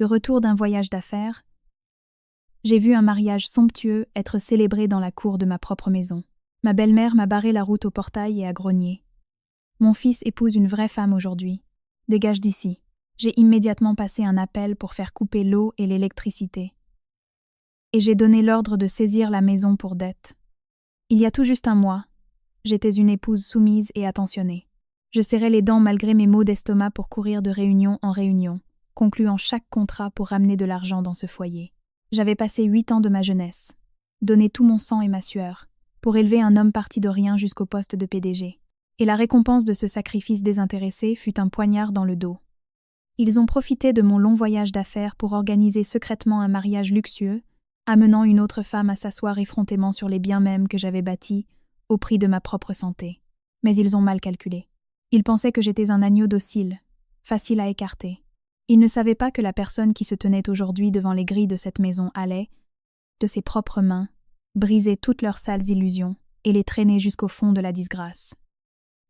De retour d'un voyage d'affaires, j'ai vu un mariage somptueux être célébré dans la cour de ma propre maison. Ma belle-mère m'a barré la route au portail et a grogné. Mon fils épouse une vraie femme aujourd'hui. Dégage d'ici. J'ai immédiatement passé un appel pour faire couper l'eau et l'électricité. Et j'ai donné l'ordre de saisir la maison pour dette. Il y a tout juste un mois, j'étais une épouse soumise et attentionnée. Je serrais les dents malgré mes maux d'estomac pour courir de réunion en réunion, concluant chaque contrat pour ramener de l'argent dans ce foyer. J'avais passé 8 ans de ma jeunesse, donné tout mon sang et ma sueur, pour élever un homme parti de rien jusqu'au poste de PDG. Et la récompense de ce sacrifice désintéressé fut un poignard dans le dos. Ils ont profité de mon long voyage d'affaires pour organiser secrètement un mariage luxueux, amenant une autre femme à s'asseoir effrontément sur les biens mêmes que j'avais bâtis, au prix de ma propre santé. Mais ils ont mal calculé. Ils pensaient que j'étais un agneau docile, facile à écarter. Ils ne savaient pas que la personne qui se tenait aujourd'hui devant les grilles de cette maison allait, de ses propres mains, briser toutes leurs sales illusions et les traîner jusqu'au fond de la disgrâce.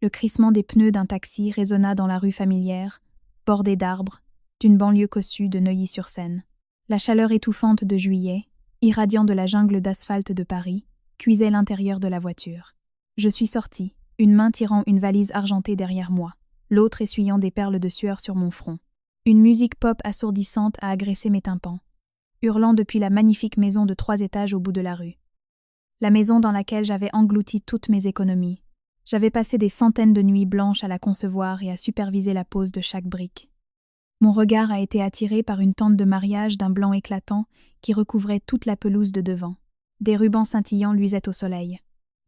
Le crissement des pneus d'un taxi résonna dans la rue familière, bordée d'arbres, d'une banlieue cossue de Neuilly-sur-Seine. La chaleur étouffante de juillet, irradiant de la jungle d'asphalte de Paris, cuisait l'intérieur de la voiture. Je suis sortie, une main tirant une valise argentée derrière moi, l'autre essuyant des perles de sueur sur mon front. Une musique pop assourdissante a agressé mes tympans, hurlant depuis la magnifique maison de 3 étages au bout de la rue. La maison dans laquelle j'avais englouti toutes mes économies. J'avais passé des centaines de nuits blanches à la concevoir et à superviser la pose de chaque brique. Mon regard a été attiré par une tente de mariage d'un blanc éclatant qui recouvrait toute la pelouse de devant. Des rubans scintillants luisaient au soleil.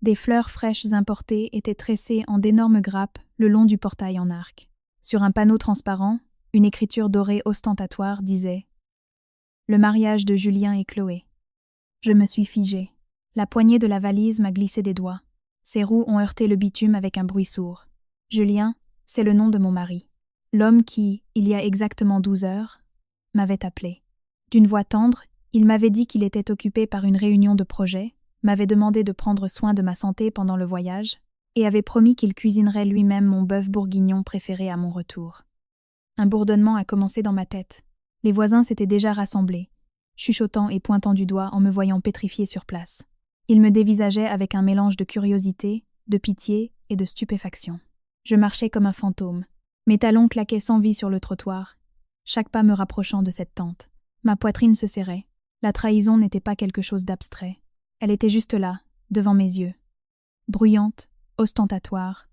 Des fleurs fraîches importées étaient tressées en d'énormes grappes le long du portail en arc. Sur un panneau transparent, une écriture dorée ostentatoire disait « Le mariage de Julien et Chloé ». Je me suis figée. La poignée de la valise m'a glissé des doigts. Ses roues ont heurté le bitume avec un bruit sourd. Julien, c'est le nom de mon mari. L'homme qui, il y a exactement 12 heures, m'avait appelé. D'une voix tendre, il m'avait dit qu'il était occupé par une réunion de projet, m'avait demandé de prendre soin de ma santé pendant le voyage, et avait promis qu'il cuisinerait lui-même mon bœuf bourguignon préféré à mon retour. Un bourdonnement a commencé dans ma tête. Les voisins s'étaient déjà rassemblés, chuchotant et pointant du doigt en me voyant pétrifiée sur place. Ils me dévisageaient avec un mélange de curiosité, de pitié et de stupéfaction. Je marchais comme un fantôme. Mes talons claquaient sans vie sur le trottoir, chaque pas me rapprochant de cette tente. Ma poitrine se serrait. La trahison n'était pas quelque chose d'abstrait. Elle était juste là, devant mes yeux. Bruyante, ostentatoire,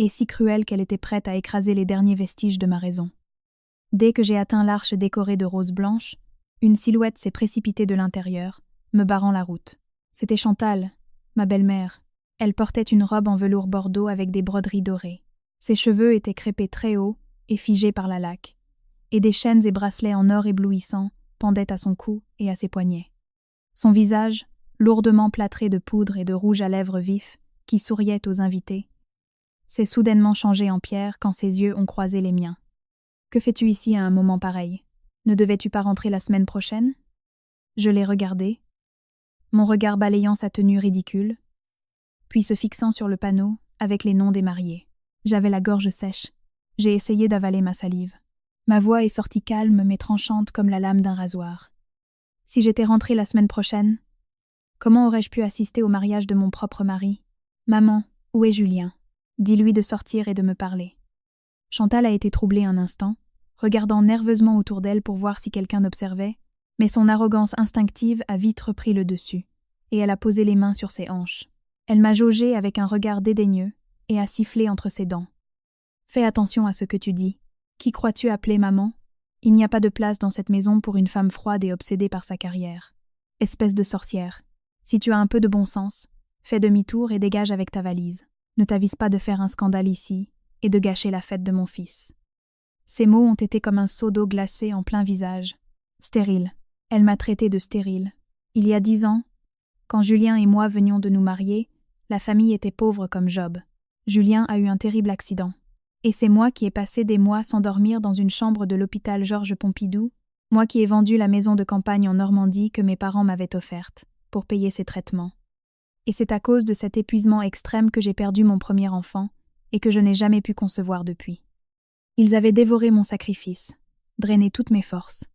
et si cruelle qu'elle était prête à écraser les derniers vestiges de ma raison. Dès que j'ai atteint l'arche décorée de roses blanches, une silhouette s'est précipitée de l'intérieur, me barrant la route. C'était Chantal, ma belle-mère. Elle portait une robe en velours bordeaux avec des broderies dorées. Ses cheveux étaient crêpés très haut et figés par la laque, et des chaînes et bracelets en or éblouissant pendaient à son cou et à ses poignets. Son visage, lourdement plâtré de poudre et de rouge à lèvres vif, qui souriait aux invités, s'est soudainement changé en pierre quand ses yeux ont croisé les miens. « Que fais-tu ici à un moment pareil? Ne devais-tu pas rentrer la semaine prochaine ?» Je l'ai regardé, mon regard balayant sa tenue ridicule, puis se fixant sur le panneau avec les noms des mariés. J'avais la gorge sèche. J'ai essayé d'avaler ma salive. Ma voix est sortie calme mais tranchante comme la lame d'un rasoir. Si j'étais rentrée la semaine prochaine, comment aurais-je pu assister au mariage de mon propre mari? Maman, où est Julien? Dis-lui de sortir et de me parler. Chantal a été troublée un instant, regardant nerveusement autour d'elle pour voir si quelqu'un observait, mais son arrogance instinctive a vite repris le dessus, et elle a posé les mains sur ses hanches. Elle m'a jaugé avec un regard dédaigneux et a sifflé entre ses dents. « Fais attention à ce que tu dis. Qui crois-tu appeler maman? Il n'y a pas de place dans cette maison pour une femme froide et obsédée par sa carrière. Espèce de sorcière. Si tu as un peu de bon sens, fais demi-tour et dégage avec ta valise. Ne t'avise pas de faire un scandale ici et de gâcher la fête de mon fils. » Ces mots ont été comme un seau d'eau glacée en plein visage. Stérile. Elle m'a traité de stérile. Il y a 10 ans, quand Julien et moi venions de nous marier, la famille était pauvre comme Job. Julien a eu un terrible accident. Et c'est moi qui ai passé des mois sans dormir dans une chambre de l'hôpital Georges Pompidou, moi qui ai vendu la maison de campagne en Normandie que mes parents m'avaient offerte, pour payer ses traitements. Et c'est à cause de cet épuisement extrême que j'ai perdu mon premier enfant, et que je n'ai jamais pu concevoir depuis. Ils avaient dévoré mon sacrifice, drainé toutes mes forces,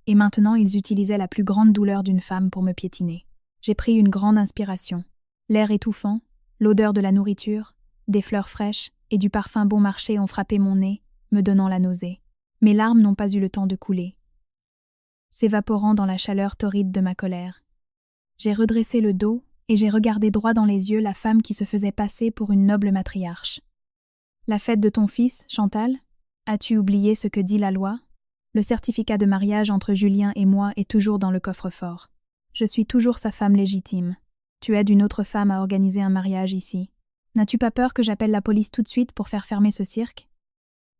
et maintenant ils utilisaient la plus grande douleur d'une femme pour me piétiner. J'ai pris une grande inspiration. L'air étouffant, l'odeur de la nourriture, des fleurs fraîches et du parfum bon marché ont frappé mon nez, me donnant la nausée. Mes larmes n'ont pas eu le temps de couler, s'évaporant dans la chaleur torride de ma colère. J'ai redressé le dos et j'ai regardé droit dans les yeux la femme qui se faisait passer pour une noble matriarche. « La fête de ton fils, Chantal ? As-tu oublié ce que dit la loi ? Le certificat de mariage entre Julien et moi est toujours dans le coffre-fort. Je suis toujours sa femme légitime. Tu aides une autre femme à organiser un mariage ici. N'as-tu pas peur que j'appelle la police tout de suite pour faire fermer ce cirque ?»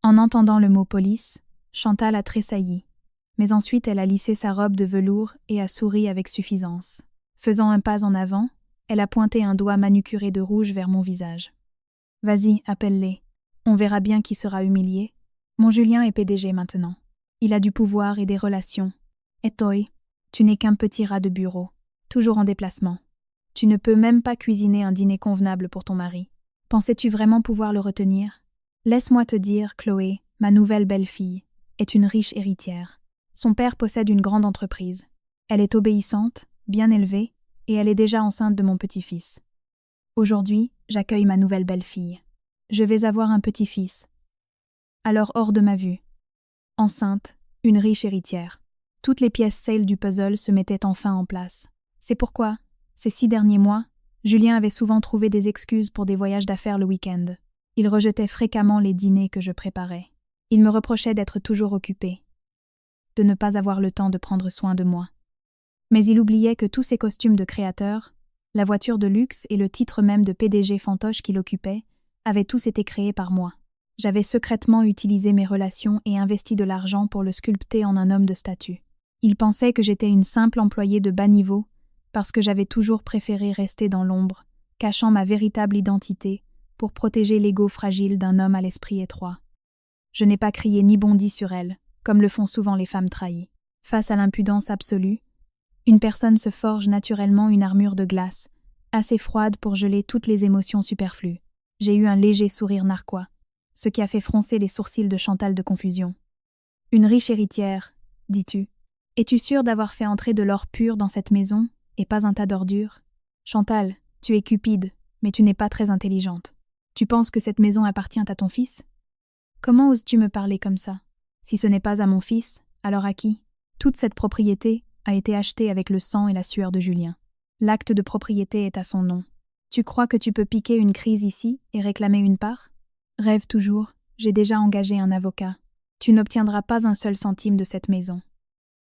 En entendant le mot « police », Chantal a tressailli. Mais ensuite elle a lissé sa robe de velours et a souri avec suffisance. Faisant un pas en avant, elle a pointé un doigt manucuré de rouge vers mon visage. « Vas-y, appelle-les. On verra bien qui sera humilié. Mon Julien est PDG maintenant. Il a du pouvoir et des relations. Et toi, tu n'es qu'un petit rat de bureau, toujours en déplacement. Tu ne peux même pas cuisiner un dîner convenable pour ton mari. Pensais-tu vraiment pouvoir le retenir ? Laisse-moi te dire, Chloé, ma nouvelle belle-fille, est une riche héritière. Son père possède une grande entreprise. Elle est obéissante, bien élevée, et elle est déjà enceinte de mon petit-fils. Aujourd'hui, j'accueille ma nouvelle belle-fille. Je vais avoir un petit-fils. Alors hors de ma vue. Enceinte, une riche héritière. Toutes les pièces sales du puzzle se mettaient enfin en place. C'est pourquoi, ces 6 derniers mois, Julien avait souvent trouvé des excuses pour des voyages d'affaires le week-end. Il rejetait fréquemment les dîners que je préparais. Il me reprochait d'être toujours occupé, de ne pas avoir le temps de prendre soin de moi. Mais il oubliait que tous ces costumes de créateur, la voiture de luxe et le titre même de PDG fantoche qu'il occupait, avaient tous été créés par moi. J'avais secrètement utilisé mes relations et investi de l'argent pour le sculpter en un homme de statut. Il pensait que j'étais une simple employée de bas niveau, parce que j'avais toujours préféré rester dans l'ombre, cachant ma véritable identité, pour protéger l'ego fragile d'un homme à l'esprit étroit. Je n'ai pas crié ni bondi sur elle, comme le font souvent les femmes trahies. Face à l'impudence absolue, une personne se forge naturellement une armure de glace, assez froide pour geler toutes les émotions superflues. J'ai eu un léger sourire narquois, ce qui a fait froncer les sourcils de Chantal de confusion. « Une riche héritière, dis-tu. Es-tu sûre d'avoir fait entrer de l'or pur dans cette maison, et pas un tas d'ordures ? Chantal, tu es cupide, mais tu n'es pas très intelligente. Tu penses que cette maison appartient à ton fils ? Comment oses-tu me parler comme ça ? Si ce n'est pas à mon fils, alors à qui ? Toute cette propriété a été achetée avec le sang et la sueur de Julien. L'acte de propriété est à son nom. Tu crois que tu peux piquer une crise ici et réclamer une part ? Rêve toujours, j'ai déjà engagé un avocat. Tu n'obtiendras pas un seul centime de cette maison. »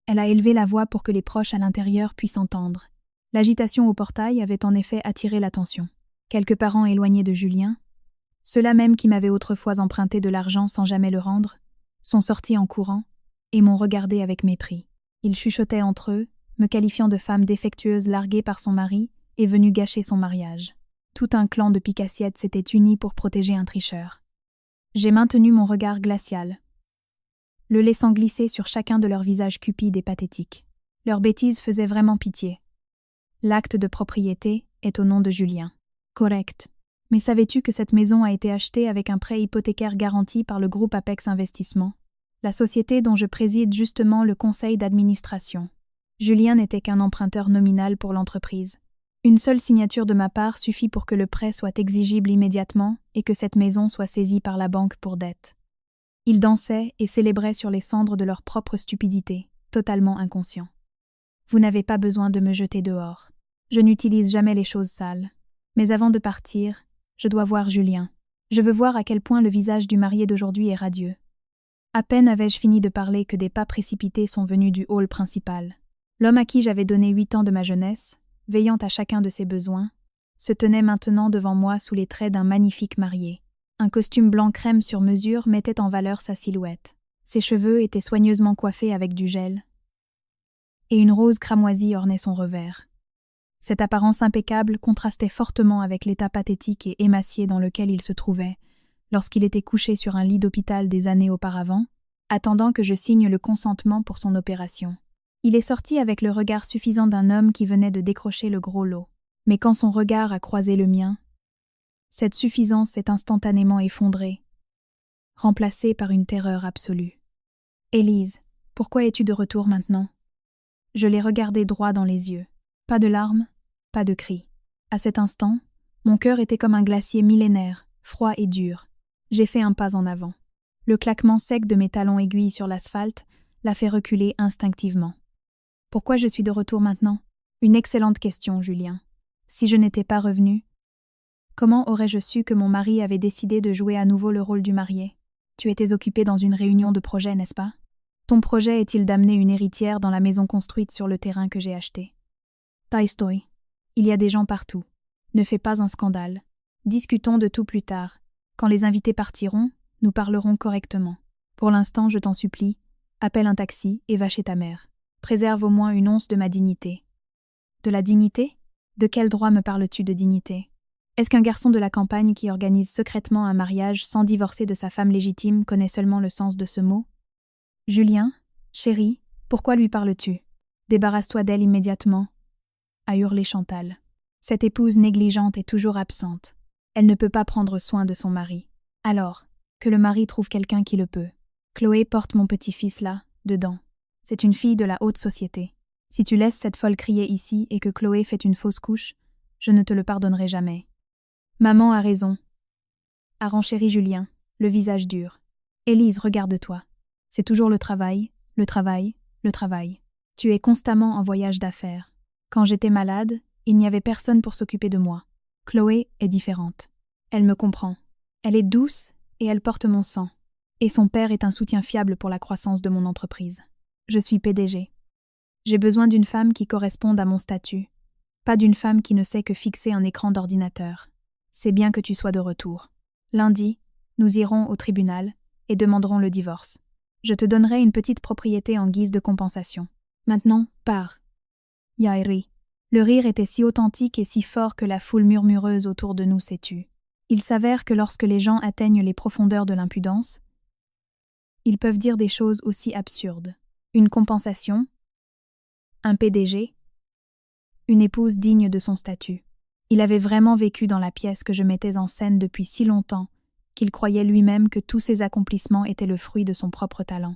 Elle a élevé la voix pour que les proches à l'intérieur puissent entendre. L'agitation au portail avait en effet attiré l'attention. Quelques parents éloignés de Julien, ceux-là même qui m'avaient autrefois emprunté de l'argent sans jamais le rendre, sont sortis en courant et m'ont regardé avec mépris. Ils chuchotaient entre eux, me qualifiant de femme défectueuse larguée par son mari et venue gâcher son mariage. Tout un clan de pique-assiettes s'était uni pour protéger un tricheur. J'ai maintenu mon regard glacial, le laissant glisser sur chacun de leurs visages cupides et pathétiques. Leur bêtise faisait vraiment pitié. L'acte de propriété est au nom de Julien. Correct. Mais savais-tu que cette maison a été achetée avec un prêt hypothécaire garanti par le groupe Apex Investissement, la société dont je préside justement le conseil d'administration. Julien n'était qu'un emprunteur nominal pour l'entreprise. Une seule signature de ma part suffit pour que le prêt soit exigible immédiatement et que cette maison soit saisie par la banque pour dette. Ils dansaient et célébraient sur les cendres de leur propre stupidité, totalement inconscients. Vous n'avez pas besoin de me jeter dehors. Je n'utilise jamais les choses sales. Mais avant de partir, je dois voir Julien. Je veux voir à quel point le visage du marié d'aujourd'hui est radieux. À peine avais-je fini de parler que des pas précipités sont venus du hall principal. L'homme à qui j'avais donné 8 ans de ma jeunesse, veillant à chacun de ses besoins, se tenait maintenant devant moi sous les traits d'un magnifique marié. Un costume blanc crème sur mesure mettait en valeur sa silhouette. Ses cheveux étaient soigneusement coiffés avec du gel, et une rose cramoisie ornait son revers. Cette apparence impeccable contrastait fortement avec l'état pathétique et émacié dans lequel il se trouvait, lorsqu'il était couché sur un lit d'hôpital des années auparavant, attendant que je signe le consentement pour son opération. Il est sorti avec le regard suffisant d'un homme qui venait de décrocher le gros lot. Mais quand son regard a croisé le mien, cette suffisance s'est instantanément effondrée, remplacée par une terreur absolue. « Élise, Pourquoi es-tu de retour maintenant? Je l'ai regardé droit dans les yeux. Pas de larmes, pas de cris. À cet instant, mon cœur était comme un glacier millénaire, froid et dur. J'ai fait un pas en avant. Le claquement sec de mes talons aiguilles sur l'asphalte l'a fait reculer instinctivement. Pourquoi je suis de retour maintenant? Une excellente question, Julien. Si je n'étais pas revenu, comment aurais-je su que mon mari avait décidé de jouer à nouveau le rôle du marié? Tu étais occupé dans une réunion de projet, n'est-ce pas? Ton projet est-il d'amener une héritière dans la maison construite sur le terrain que j'ai acheté? Tolstoï. Il y a des gens partout. Ne fais pas un scandale. Discutons de tout plus tard. Quand les invités partiront, nous parlerons correctement. Pour l'instant, je t'en supplie, appelle un taxi et va chez ta mère. Préserve au moins une once de ma dignité. De la dignité? De quel droit me parles-tu de dignité? Est-ce qu'un garçon de la campagne qui organise secrètement un mariage sans divorcer de sa femme légitime connaît seulement le sens de ce mot? Julien, chéri, pourquoi lui parles-tu? Débarrasse-toi d'elle immédiatement, a hurlé Chantal. Cette épouse négligente est toujours absente. Elle ne peut pas prendre soin de son mari. Alors, que le mari trouve quelqu'un qui le peut. Chloé porte mon petit-fils là, dedans. C'est une fille de la haute société. Si tu laisses cette folle crier ici et que Chloé fait une fausse couche, je ne te le pardonnerai jamais. Maman a raison, a renchéri Julien, le visage dur. Élise, regarde-toi. C'est toujours le travail, le travail, le travail. Tu es constamment en voyage d'affaires. Quand j'étais malade, il n'y avait personne pour s'occuper de moi. Chloé est différente. Elle me comprend. Elle est douce et elle porte mon sang. Et son père est un soutien fiable pour la croissance de mon entreprise. Je suis PDG. J'ai besoin d'une femme qui corresponde à mon statut, pas d'une femme qui ne sait que fixer un écran d'ordinateur. C'est bien que tu sois de retour. Lundi, nous irons au tribunal et demanderons le divorce. Je te donnerai une petite propriété en guise de compensation. Maintenant, pars. Yael rit. Le rire était si authentique et si fort que la foule murmureuse autour de nous s'est tue. Il s'avère que lorsque les gens atteignent les profondeurs de l'impudence, ils peuvent dire des choses aussi absurdes. Une compensation, un PDG, une épouse digne de son statut. Il avait vraiment vécu dans la pièce que je mettais en scène depuis si longtemps qu'il croyait lui-même que tous ses accomplissements étaient le fruit de son propre talent.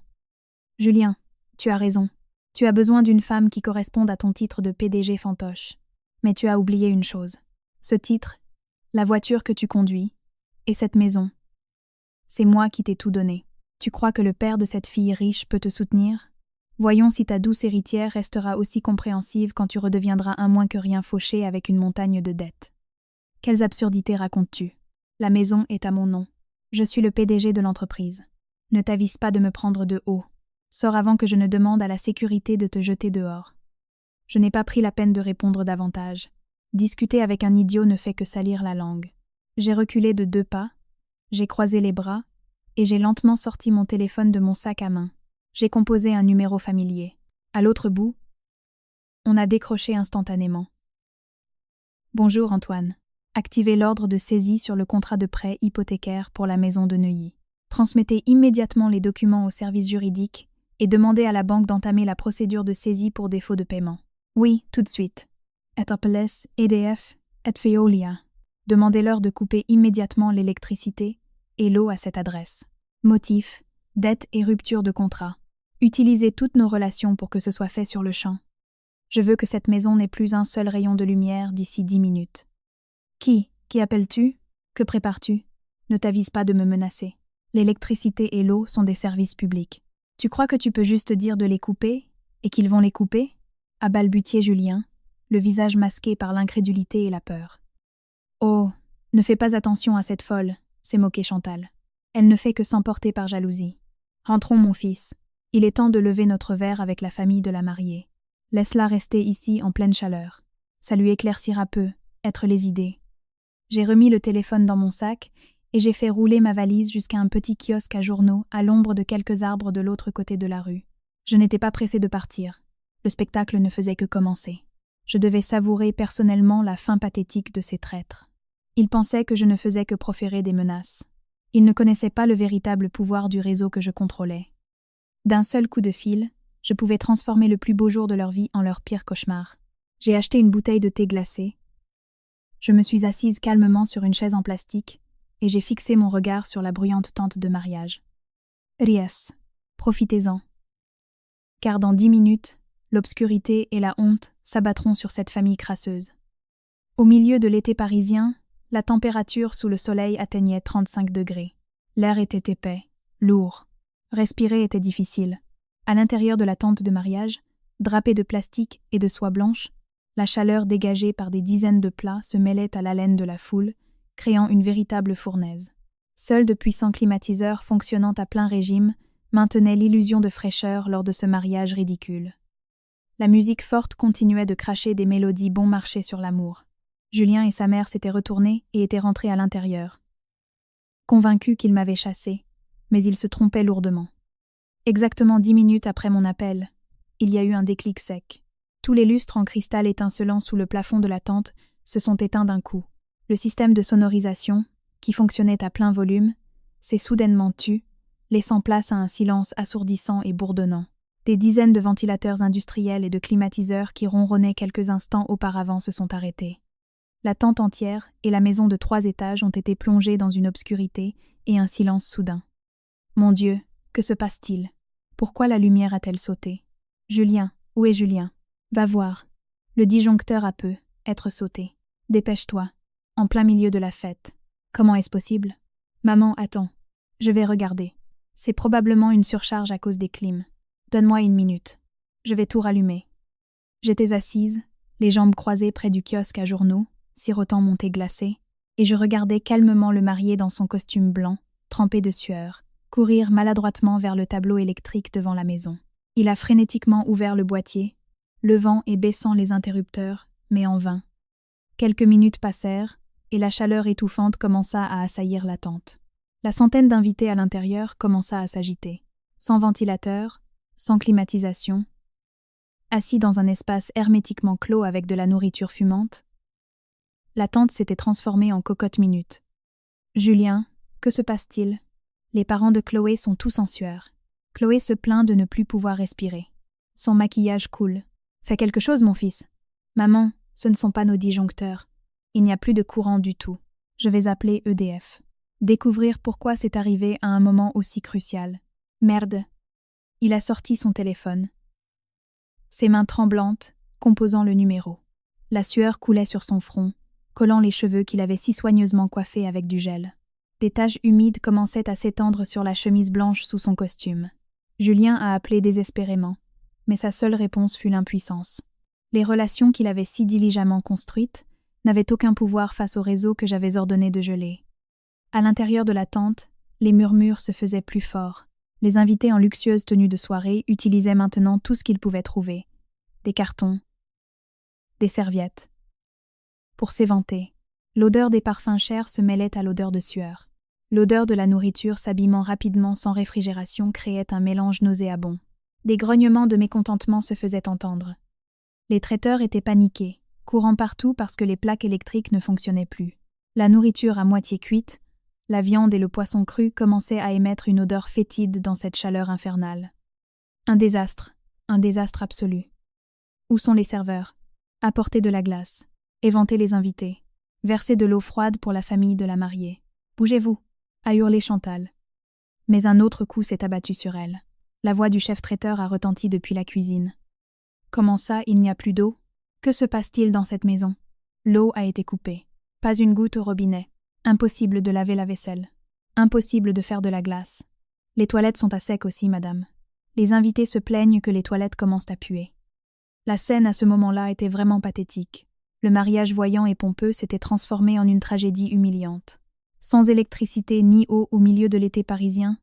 Julien, tu as raison. Tu as besoin d'une femme qui corresponde à ton titre de PDG fantoche. Mais tu as oublié une chose. Ce titre, la voiture que tu conduis, et cette maison. C'est moi qui t'ai tout donné. Tu crois que le père de cette fille riche peut te soutenir? Voyons si ta douce héritière restera aussi compréhensive quand tu redeviendras un moins que rien fauché avec une montagne de dettes. Quelles absurdités racontes-tu? La maison est à mon nom. Je suis le PDG de l'entreprise. Ne t'avise pas de me prendre de haut. Sors avant que je ne demande à la sécurité de te jeter dehors. Je n'ai pas pris la peine de répondre davantage. Discuter avec un idiot ne fait que salir la langue. J'ai reculé de 2 pas, j'ai croisé les bras, et j'ai lentement sorti mon téléphone de mon sac à main. J'ai composé un numéro familier. À l'autre bout, on a décroché instantanément. Bonjour Antoine. Activez l'ordre de saisie sur le contrat de prêt hypothécaire pour la maison de Neuilly. Transmettez immédiatement les documents au service juridique et demandez à la banque d'entamer la procédure de saisie pour défaut de paiement. Oui, tout de suite. Et appelez EDF et Veolia. Demandez-leur de couper immédiatement l'électricité et l'eau à cette adresse. Motif, dette et rupture de contrat. Utilisez toutes nos relations pour que ce soit fait sur le champ. Je veux que cette maison n'ait plus un seul rayon de lumière d'ici 10 minutes. Qui appelles-tu? Que prépares-tu? Ne t'avise pas de me menacer. L'électricité et l'eau sont des services publics. Tu crois que tu peux juste dire de les couper et qu'ils vont les couper? A balbutié Julien, le visage masqué par l'incrédulité et la peur. Oh, ne fais pas attention à cette folle, s'est moquée Chantal. Elle ne fait que s'emporter par jalousie. Rentrons, mon fils. Il est temps de lever notre verre avec la famille de la mariée. Laisse-la rester ici en pleine chaleur. Ça lui éclaircira peu, être les idées. J'ai remis le téléphone dans mon sac et j'ai fait rouler ma valise jusqu'à un petit kiosque à journaux à l'ombre de quelques arbres de l'autre côté de la rue. Je n'étais pas pressée de partir. Le spectacle ne faisait que commencer. Je devais savourer personnellement la fin pathétique de ces traîtres. Ils pensaient que je ne faisais que proférer des menaces. Ils ne connaissaient pas le véritable pouvoir du réseau que je contrôlais. D'un seul coup de fil, je pouvais transformer le plus beau jour de leur vie en leur pire cauchemar. J'ai acheté une bouteille de thé glacé. Je me suis assise calmement sur une chaise en plastique et j'ai fixé mon regard sur la bruyante tente de mariage. Ries, profitez-en. car dans 10 minutes, l'obscurité et la honte s'abattront sur cette famille crasseuse. Au milieu de l'été parisien, la température sous le soleil atteignait 35 degrés. L'air était épais, lourd. Respirer était difficile. À l'intérieur de la tente de mariage, drapée de plastique et de soie blanche, la chaleur dégagée par des dizaines de plats se mêlait à l'haleine de la foule, créant une véritable fournaise. Seuls de puissants climatiseurs fonctionnant à plein régime maintenaient l'illusion de fraîcheur lors de ce mariage ridicule. La musique forte continuait de cracher des mélodies bon marché sur l'amour. Julien et sa mère s'étaient retournés et étaient rentrés à l'intérieur. Convaincus qu'ils m'avaient chassé, mais ils se trompaient lourdement. Exactement 10 minutes après mon appel, il y a eu un déclic sec. Tous les lustres en cristal étincelant sous le plafond de la tente se sont éteints d'un coup. Le système de sonorisation, qui fonctionnait à plein volume, s'est soudainement tu, laissant place à un silence assourdissant et bourdonnant. Des dizaines de ventilateurs industriels et de climatiseurs qui ronronnaient quelques instants auparavant se sont arrêtés. La tente entière et la maison de 3 étages ont été plongées dans une obscurité et un silence soudain. Mon Dieu, que se passe-t-il? Pourquoi la lumière a-t-elle sauté? Julien, où est Julien? Va voir. Le disjoncteur a peu être sauté. Dépêche-toi. En plein milieu de la fête. Comment est-ce possible? Maman, attends. Je vais regarder. C'est probablement une surcharge à cause des clims. Donne-moi 1 minute. Je vais tout rallumer. J'étais assise, les jambes croisées près du kiosque à journaux, sirotant mon thé glacé, et je regardais calmement le marié dans son costume blanc, trempé de sueur, courir maladroitement vers le tableau électrique devant la maison. Il a frénétiquement ouvert le boîtier, levant et baissant les interrupteurs, mais en vain. Quelques minutes passèrent, et la chaleur étouffante commença à assaillir la tente. La centaine d'invités à l'intérieur commença à s'agiter. Sans ventilateur, sans climatisation, assis dans un espace hermétiquement clos avec de la nourriture fumante, la tente s'était transformée en cocotte minute. Julien, que se passe-t-il? Les parents de Chloé sont tous en sueur. Chloé se plaint de ne plus pouvoir respirer. Son maquillage coule. Fais quelque chose, mon fils. Maman, ce ne sont pas nos disjoncteurs. Il n'y a plus de courant du tout. Je vais appeler EDF. Découvrir pourquoi c'est arrivé à un moment aussi crucial. Merde. Il a sorti son téléphone. Ses mains tremblantes, composant le numéro. La sueur coulait sur son front, collant les cheveux qu'il avait si soigneusement coiffés avec du gel. Des taches humides commençaient à s'étendre sur la chemise blanche sous son costume. Julien a appelé désespérément, mais sa seule réponse fut l'impuissance. Les relations qu'il avait si diligemment construites n'avaient aucun pouvoir face au réseau que j'avais ordonné de geler. À l'intérieur de la tente, les murmures se faisaient plus forts. Les invités en luxueuse tenue de soirée utilisaient maintenant tout ce qu'ils pouvaient trouver. Des cartons, des serviettes. Pour s'éventer, l'odeur des parfums chers se mêlait à l'odeur de sueur. L'odeur de la nourriture s'abîmant rapidement sans réfrigération créait un mélange nauséabond. Des grognements de mécontentement se faisaient entendre. Les traiteurs étaient paniqués, courant partout parce que les plaques électriques ne fonctionnaient plus. La nourriture à moitié cuite, la viande et le poisson cru commençaient à émettre une odeur fétide dans cette chaleur infernale. Un désastre absolu. Où sont les serveurs? Apporter de la glace, éventer les invités, verser de l'eau froide pour la famille de la mariée. Bougez-vous, a hurlé Chantal. Mais un autre coup s'est abattu sur elle. La voix du chef traiteur a retenti depuis la cuisine. Comment ça, il n'y a plus d'eau? Que se passe-t-il dans cette maison? L'eau a été coupée. Pas une goutte au robinet. Impossible de laver la vaisselle. Impossible de faire de la glace. Les toilettes sont à sec aussi, madame. Les invités se plaignent que les toilettes commencent à puer. La scène à ce moment-là était vraiment pathétique. Le mariage voyant et pompeux s'était transformé en une tragédie humiliante. Sans électricité ni eau au milieu de l'été parisien,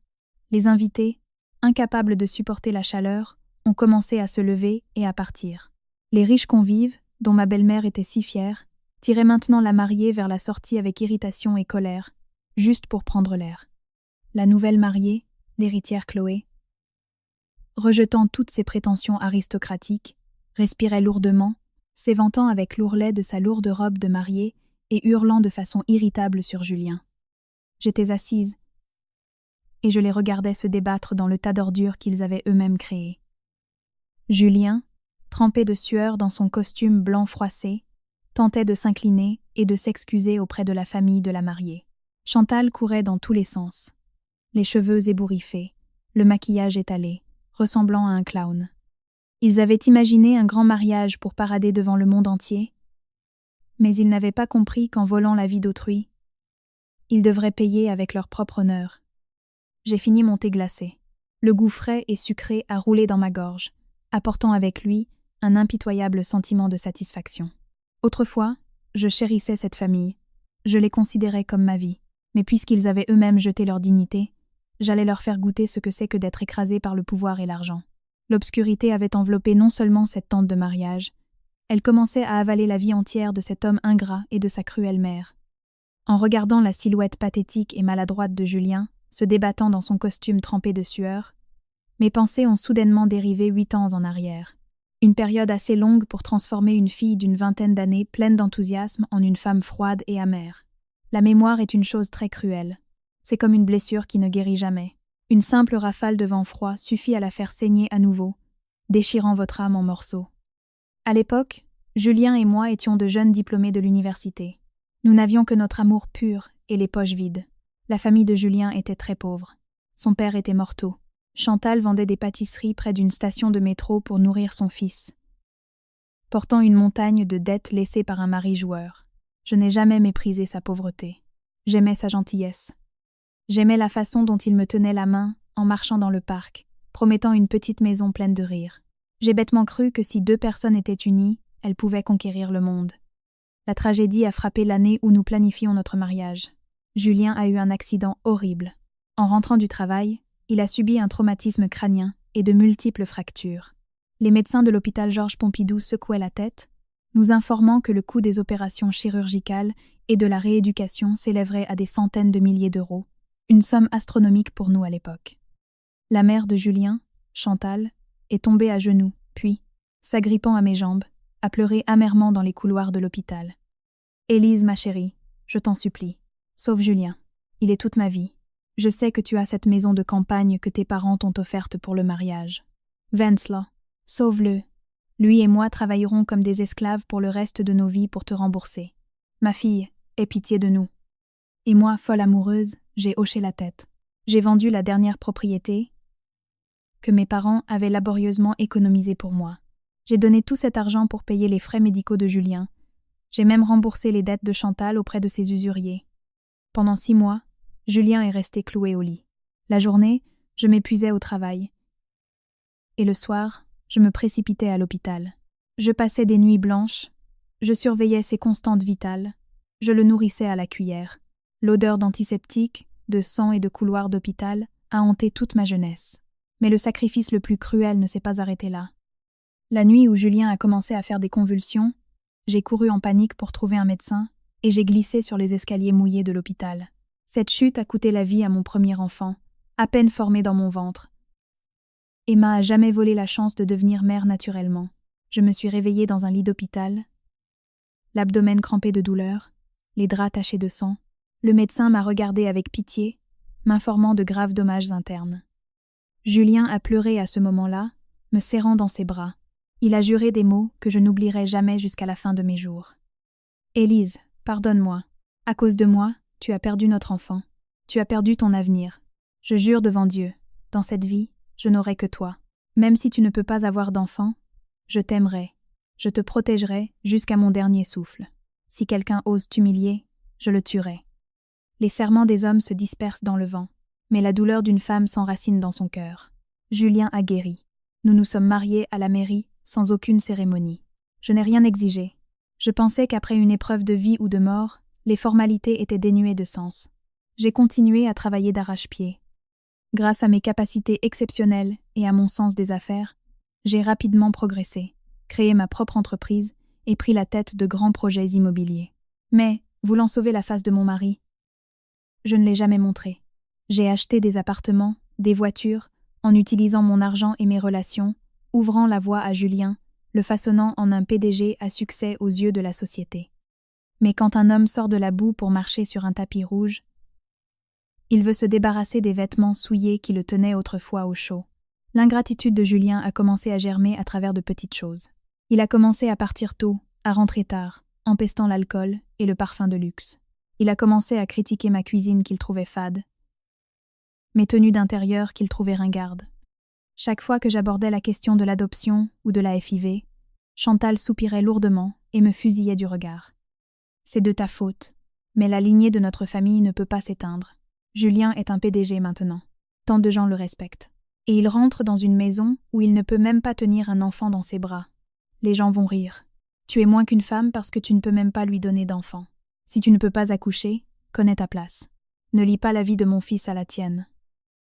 les invités, incapables de supporter la chaleur, ont commencé à se lever et à partir. Les riches convives, dont ma belle-mère était si fière, tiraient maintenant la mariée vers la sortie avec irritation et colère, juste pour prendre l'air. La nouvelle mariée, l'héritière Chloé, rejetant toutes ses prétentions aristocratiques, respirait lourdement, s'éventant avec l'ourlet de sa lourde robe de mariée et hurlant de façon irritable sur Julien. J'étais assise, et je les regardais se débattre dans le tas d'ordures qu'ils avaient eux-mêmes créé. Julien, trempé de sueur dans son costume blanc froissé, tentait de s'incliner et de s'excuser auprès de la famille de la mariée. Chantal courait dans tous les sens, les cheveux ébouriffés, le maquillage étalé, ressemblant à un clown. Ils avaient imaginé un grand mariage pour parader devant le monde entier, mais ils n'avaient pas compris qu'en volant la vie d'autrui, ils devraient payer avec leur propre honneur. J'ai fini mon thé glacé. Le goût frais et sucré a roulé dans ma gorge, apportant avec lui un impitoyable sentiment de satisfaction. Autrefois, je chérissais cette famille, je les considérais comme ma vie, mais puisqu'ils avaient eux-mêmes jeté leur dignité, j'allais leur faire goûter ce que c'est que d'être écrasé par le pouvoir et l'argent. L'obscurité avait enveloppé non seulement cette tente de mariage, elle commençait à avaler la vie entière de cet homme ingrat et de sa cruelle mère. En regardant la silhouette pathétique et maladroite de Julien, se débattant dans son costume trempé de sueur, mes pensées ont soudainement dérivé 8 ans en arrière. Une période assez longue pour transformer une fille d'une vingtaine d'années pleine d'enthousiasme en une femme froide et amère. La mémoire est une chose très cruelle. C'est comme une blessure qui ne guérit jamais. Une simple rafale de vent froid suffit à la faire saigner à nouveau, déchirant votre âme en morceaux. À l'époque, Julien et moi étions de jeunes diplômés de l'université. Nous n'avions que notre amour pur et les poches vides. La famille de Julien était très pauvre. Son père était morteau. Chantal vendait des pâtisseries près d'une station de métro pour nourrir son fils, portant une montagne de dettes laissées par un mari joueur. Je n'ai jamais méprisé sa pauvreté. J'aimais sa gentillesse. J'aimais la façon dont il me tenait la main en marchant dans le parc, promettant une petite maison pleine de rire. J'ai bêtement cru que si 2 personnes étaient unies, elles pouvaient conquérir le monde. La tragédie a frappé l'année où nous planifions notre mariage. Julien a eu un accident horrible. En rentrant du travail, il a subi un traumatisme crânien et de multiples fractures. Les médecins de l'hôpital Georges Pompidou secouaient la tête, nous informant que le coût des opérations chirurgicales et de la rééducation s'élèverait à des centaines de milliers d'euros, une somme astronomique pour nous à l'époque. La mère de Julien, Chantal, est tombée à genoux, puis, s'agrippant à mes jambes, a pleuré amèrement dans les couloirs de l'hôpital. « Élise, ma chérie, je t'en supplie, sauve Julien. Il est toute ma vie. Je sais que tu as cette maison de campagne que tes parents t'ont offerte pour le mariage. Wentzler, sauve-le. Lui et moi travaillerons comme des esclaves pour le reste de nos vies pour te rembourser. Ma fille, aie pitié de nous. » Et moi, folle amoureuse, j'ai hoché la tête. J'ai vendu la dernière propriété que mes parents avaient laborieusement économisée pour moi. J'ai donné tout cet argent pour payer les frais médicaux de Julien. J'ai même remboursé les dettes de Chantal auprès de ses usuriers. Pendant 6 mois, Julien est resté cloué au lit. La journée, je m'épuisais au travail. Et le soir, je me précipitais à l'hôpital. Je passais des nuits blanches, je surveillais ses constantes vitales, je le nourrissais à la cuillère. L'odeur d'antiseptique, de sang et de couloirs d'hôpital a hanté toute ma jeunesse. Mais le sacrifice le plus cruel ne s'est pas arrêté là. La nuit où Julien a commencé à faire des convulsions, j'ai couru en panique pour trouver un médecin et j'ai glissé sur les escaliers mouillés de l'hôpital. Cette chute a coûté la vie à mon premier enfant, à peine formé dans mon ventre. Emma a jamais volé la chance de devenir mère naturellement. Je me suis réveillée dans un lit d'hôpital, l'abdomen crampé de douleur, les draps tachés de sang. Le médecin m'a regardée avec pitié, m'informant de graves dommages internes. Julien a pleuré à ce moment-là, me serrant dans ses bras. Il a juré des mots que je n'oublierai jamais jusqu'à la fin de mes jours. « Élise, pardonne-moi. À cause de moi, tu as perdu notre enfant. Tu as perdu ton avenir. Je jure devant Dieu, dans cette vie, je n'aurai que toi. Même si tu ne peux pas avoir d'enfant, je t'aimerai. Je te protégerai jusqu'à mon dernier souffle. Si quelqu'un ose t'humilier, je le tuerai. » Les serments des hommes se dispersent dans le vent, mais la douleur d'une femme s'enracine dans son cœur. Julien a guéri. Nous nous sommes mariés à la mairie, sans aucune cérémonie. Je n'ai rien exigé. Je pensais qu'après une épreuve de vie ou de mort, les formalités étaient dénuées de sens. J'ai continué à travailler d'arrache-pied. Grâce à mes capacités exceptionnelles et à mon sens des affaires, j'ai rapidement progressé, créé ma propre entreprise et pris la tête de grands projets immobiliers. Mais, voulant sauver la face de mon mari, je ne l'ai jamais montré. J'ai acheté des appartements, des voitures, en utilisant mon argent et mes relations, ouvrant la voie à Julien, le façonnant en un PDG à succès aux yeux de la société. Mais quand un homme sort de la boue pour marcher sur un tapis rouge, il veut se débarrasser des vêtements souillés qui le tenaient autrefois au chaud. L'ingratitude de Julien a commencé à germer à travers de petites choses. Il a commencé à partir tôt, à rentrer tard, empestant l'alcool et le parfum de luxe. Il a commencé à critiquer ma cuisine qu'il trouvait fade, mes tenues d'intérieur qu'il trouvait ringardes. Chaque fois que j'abordais la question de l'adoption ou de la FIV, Chantal soupirait lourdement et me fusillait du regard. C'est de ta faute, mais la lignée de notre famille ne peut pas s'éteindre. Julien est un PDG maintenant. Tant de gens le respectent. Et il rentre dans une maison où il ne peut même pas tenir un enfant dans ses bras. Les gens vont rire. Tu es moins qu'une femme parce que tu ne peux même pas lui donner d'enfant. Si tu ne peux pas accoucher, connais ta place. Ne lie pas la vie de mon fils à la tienne.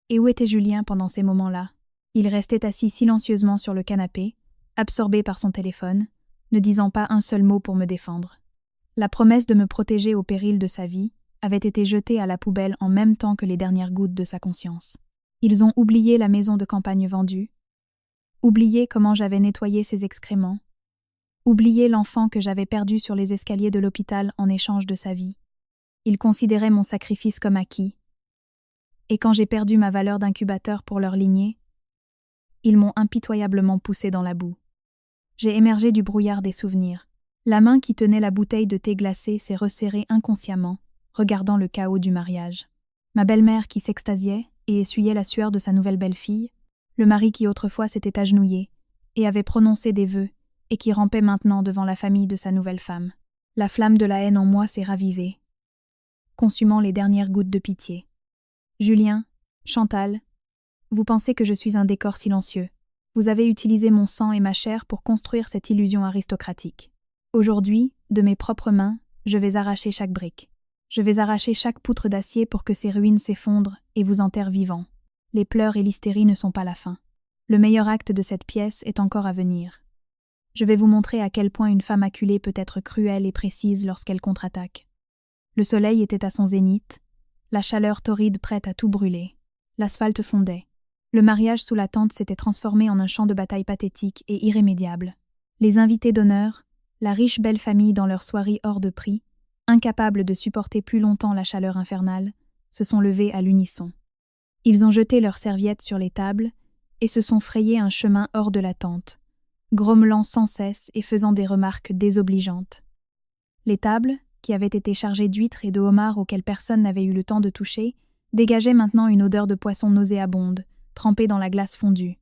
Et où était Julien pendant ces moments-là? Il restait assis silencieusement sur le canapé, absorbé par son téléphone, ne disant pas un seul mot pour me défendre. La promesse de me protéger au péril de sa vie avait été jetée à la poubelle en même temps que les dernières gouttes de sa conscience. Ils ont oublié la maison de campagne vendue, oublié comment j'avais nettoyé ses excréments, oublié l'enfant que j'avais perdu sur les escaliers de l'hôpital en échange de sa vie. Ils considéraient mon sacrifice comme acquis. Et quand j'ai perdu ma valeur d'incubateur pour leur lignée, ils m'ont impitoyablement poussé dans la boue. J'ai émergé du brouillard des souvenirs. La main qui tenait la bouteille de thé glacé s'est resserrée inconsciemment, regardant le chaos du mariage. Ma belle-mère qui s'extasiait et essuyait la sueur de sa nouvelle belle-fille, le mari qui autrefois s'était agenouillé et avait prononcé des vœux et qui rampait maintenant devant la famille de sa nouvelle femme. La flamme de la haine en moi s'est ravivée, consumant les dernières gouttes de pitié. Julien, Chantal, vous pensez que je suis un décor silencieux. Vous avez utilisé mon sang et ma chair pour construire cette illusion aristocratique. Aujourd'hui, de mes propres mains, je vais arracher chaque brique. Je vais arracher chaque poutre d'acier pour que ces ruines s'effondrent et vous enterrent vivants. Les pleurs et l'hystérie ne sont pas la fin. Le meilleur acte de cette pièce est encore à venir. Je vais vous montrer à quel point une femme acculée peut être cruelle et précise lorsqu'elle contre-attaque. Le soleil était à son zénith, la chaleur torride prête à tout brûler. L'asphalte fondait. Le mariage sous la tente s'était transformé en un champ de bataille pathétique et irrémédiable. Les invités d'honneur, la riche belle famille dans leur soirée hors de prix, incapables de supporter plus longtemps la chaleur infernale, se sont levés à l'unisson. Ils ont jeté leurs serviettes sur les tables et se sont frayés un chemin hors de la tente, grommelant sans cesse et faisant des remarques désobligeantes. Les tables, qui avaient été chargées d'huîtres et de homards auxquels personne n'avait eu le temps de toucher, dégageaient maintenant une odeur de poisson nauséabonde, trempée dans la glace fondue.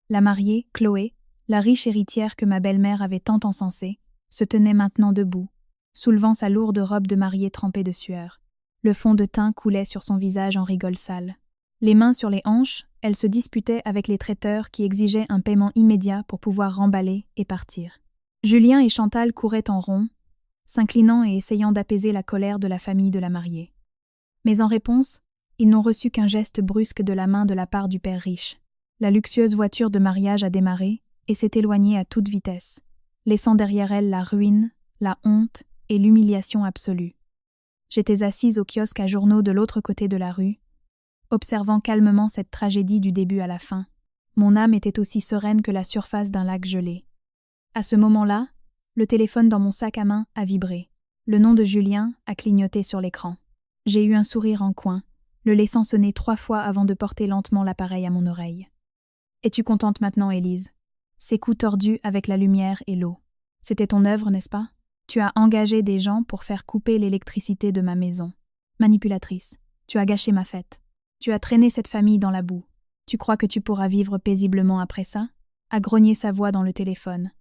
La mariée, Chloé, la riche héritière que ma belle-mère avait tant encensée, se tenait maintenant debout, soulevant sa lourde robe de mariée trempée de sueur. Le fond de teint coulait sur son visage en rigole sale. Les mains sur les hanches, elle se disputait avec les traiteurs qui exigeaient un paiement immédiat pour pouvoir remballer et partir. Julien et Chantal couraient en rond, s'inclinant et essayant d'apaiser la colère de la famille de la mariée. Mais en réponse, ils n'ont reçu qu'un geste brusque de la main de la part du père riche. La luxueuse voiture de mariage a démarré et s'est éloignée à toute vitesse, laissant derrière elle la ruine, la honte et l'humiliation absolue. J'étais assise au kiosque à journaux de l'autre côté de la rue, observant calmement cette tragédie du début à la fin. Mon âme était aussi sereine que la surface d'un lac gelé. À ce moment-là, le téléphone dans mon sac à main a vibré. Le nom de Julien a clignoté sur l'écran. J'ai eu un sourire en coin, le laissant sonner 3 fois avant de porter lentement l'appareil à mon oreille. « Es-tu contente maintenant, Élise ?» Ses coups tordus avec la lumière et l'eau. « C'était ton œuvre, n'est-ce pas? Tu as engagé des gens pour faire couper l'électricité de ma maison. Manipulatrice, tu as gâché ma fête. Tu as traîné cette famille dans la boue. Tu crois que tu pourras vivre paisiblement après ça ?» a grogné sa voix dans le téléphone.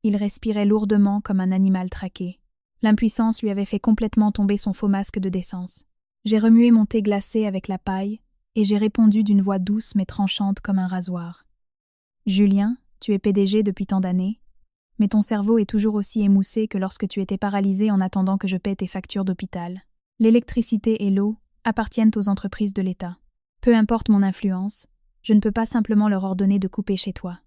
Il respirait lourdement comme un animal traqué. L'impuissance lui avait fait complètement tomber son faux masque de décence. J'ai remué mon thé glacé avec la paille et j'ai répondu d'une voix douce mais tranchante comme un rasoir. « Julien, tu es PDG depuis tant d'années, mais ton cerveau est toujours aussi émoussé que lorsque tu étais paralysé en attendant que je paie tes factures d'hôpital. L'électricité et l'eau appartiennent aux entreprises de l'État. Peu importe mon influence, je ne peux pas simplement leur ordonner de couper chez toi.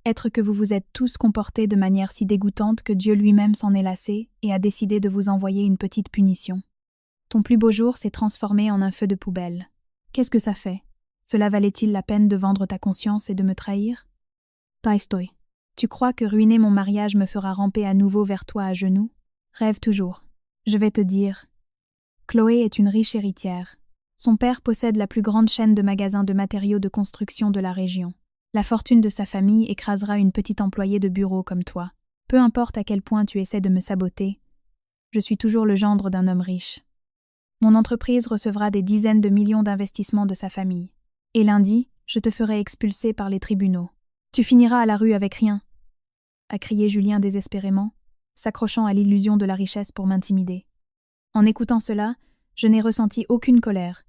Être que vous vous êtes tous comportés de manière si dégoûtante que Dieu lui-même s'en est lassé et a décidé de vous envoyer une petite punition. Ton plus beau jour s'est transformé en un feu de poubelle. Qu'est-ce que ça fait? Cela valait-il la peine de vendre ta conscience et de me trahir? Tolstoï. Tu crois que ruiner mon mariage me fera ramper à nouveau vers toi à genoux? Rêve toujours. Je vais te dire. Chloé est une riche héritière. Son père possède la plus grande chaîne de magasins de matériaux de construction de la région. La fortune de sa famille écrasera une petite employée de bureau comme toi. Peu importe à quel point tu essaies de me saboter, je suis toujours le gendre d'un homme riche. Mon entreprise recevra des dizaines de millions d'investissements de sa famille. Et lundi, Je te ferai expulser par les tribunaux. Tu finiras à la rue avec rien, a crié Julien désespérément, s'accrochant à l'illusion de la richesse pour m'intimider. En écoutant cela, je n'ai ressenti aucune colère,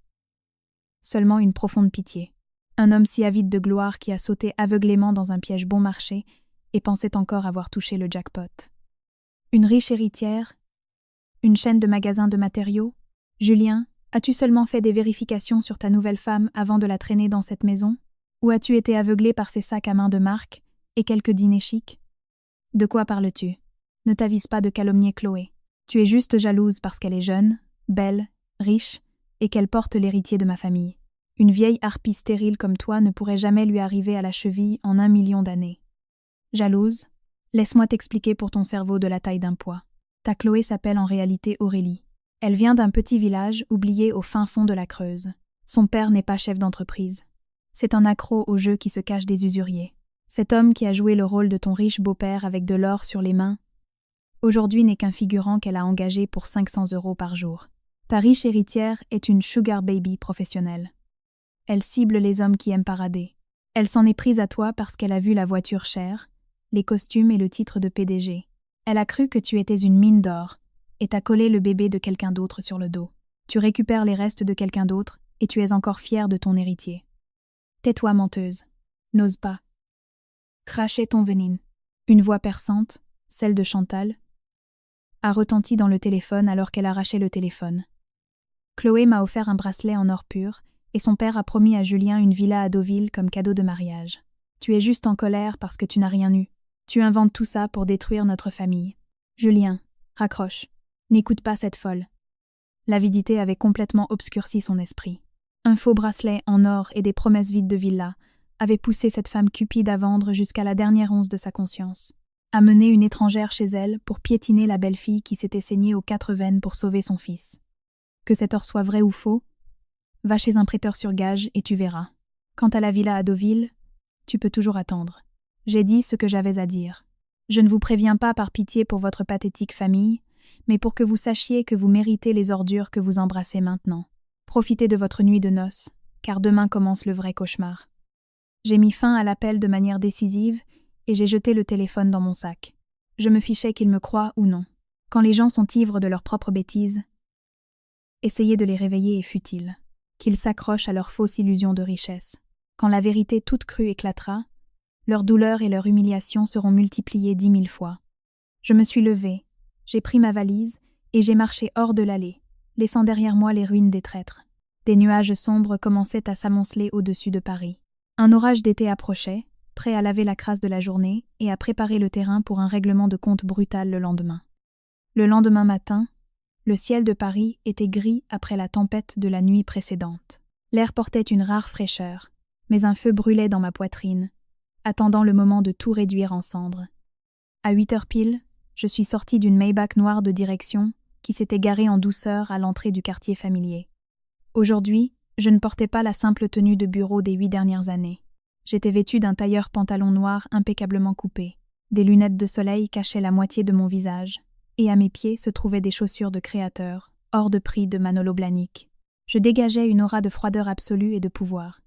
seulement une profonde pitié. Un homme si avide de gloire qui a sauté aveuglément dans un piège bon marché et pensait encore avoir touché le jackpot. Une riche héritière? Une chaîne de magasins de matériaux? Julien, as-tu seulement fait des vérifications sur ta nouvelle femme avant de la traîner dans cette maison? Ou as-tu été aveuglé par ces sacs à main de marque et quelques dîners chics? De quoi parles-tu? Ne t'avise pas de calomnier Chloé. Tu es juste jalouse parce qu'elle est jeune, belle, riche, et qu'elle porte l'héritier de ma famille. Une vieille harpie stérile comme toi ne pourrait jamais lui arriver à la cheville en 1 million d'années. Jalouse? Laisse-moi t'expliquer pour ton cerveau de la taille d'un pois. Ta Chloé s'appelle en réalité Aurélie. Elle vient d'un petit village oublié au fin fond de la Creuse. Son père n'est pas chef d'entreprise. C'est un accro au jeu qui se cache des usuriers. Cet homme qui a joué le rôle de ton riche beau-père avec de l'or sur les mains, aujourd'hui n'est qu'un figurant qu'elle a engagé pour 500 € par jour. Ta riche héritière est une sugar baby professionnelle. Elle cible les hommes qui aiment parader. Elle s'en est prise à toi parce qu'elle a vu la voiture chère, les costumes et le titre de PDG. Elle a cru que tu étais une mine d'or et t'a collé le bébé de quelqu'un d'autre sur le dos. Tu récupères les restes de quelqu'un d'autre et tu es encore fière de ton héritier. Tais-toi, menteuse. N'ose pas. Crachez ton venin. Une voix perçante, celle de Chantal, a retenti dans le téléphone alors qu'elle arrachait le téléphone. Chloé m'a offert un bracelet en or pur et son père a promis à Julien une villa à Deauville comme cadeau de mariage. Tu es juste en colère parce que tu n'as rien eu. Tu inventes tout ça pour détruire notre famille. Julien, raccroche. N'écoute pas cette folle. L'avidité avait complètement obscurci son esprit. Un faux bracelet en or et des promesses vides de villa avaient poussé cette femme cupide à vendre jusqu'à la dernière once de sa conscience. À mener une étrangère chez elle pour piétiner la belle-fille qui s'était saignée aux 4 veines pour sauver son fils. Que cet or soit vrai ou faux, va chez un prêteur sur gage et tu verras. Quant à la villa à Deauville, tu peux toujours attendre. J'ai dit ce que j'avais à dire. Je ne vous préviens pas par pitié pour votre pathétique famille, mais pour que vous sachiez que vous méritez les ordures que vous embrassez maintenant. Profitez de votre nuit de noces, car demain commence le vrai cauchemar. J'ai mis fin à l'appel de manière décisive et j'ai jeté le téléphone dans mon sac. Je me fichais qu'ils me croient ou non. Quand les gens sont ivres de leurs propres bêtises, essayer de les réveiller est futile. Qu'ils s'accrochent à leur fausse illusion de richesse. Quand la vérité toute crue éclatera, leur douleur et leur humiliation seront multipliées 10 000 fois. Je me suis levée, j'ai pris ma valise et j'ai marché hors de l'allée, laissant derrière moi les ruines des traîtres. Des nuages sombres commençaient à s'amonceler au-dessus de Paris. Un orage d'été approchait, prêt à laver la crasse de la journée et à préparer le terrain pour un règlement de compte brutal le lendemain. Le lendemain matin, le ciel de Paris était gris après la tempête de la nuit précédente. L'air portait une rare fraîcheur, mais un feu brûlait dans ma poitrine, attendant le moment de tout réduire en cendres. À 8 heures pile, je suis sortie d'une Maybach noire de direction qui s'était garée en douceur à l'entrée du quartier familier. Aujourd'hui, je ne portais pas la simple tenue de bureau des 8 dernières années. J'étais vêtue d'un tailleur pantalon noir impeccablement coupé. Des lunettes de soleil cachaient la moitié de mon visage, et à mes pieds se trouvaient des chaussures de créateur, hors de prix de Manolo Blahnik. Je dégageais une aura de froideur absolue et de pouvoir.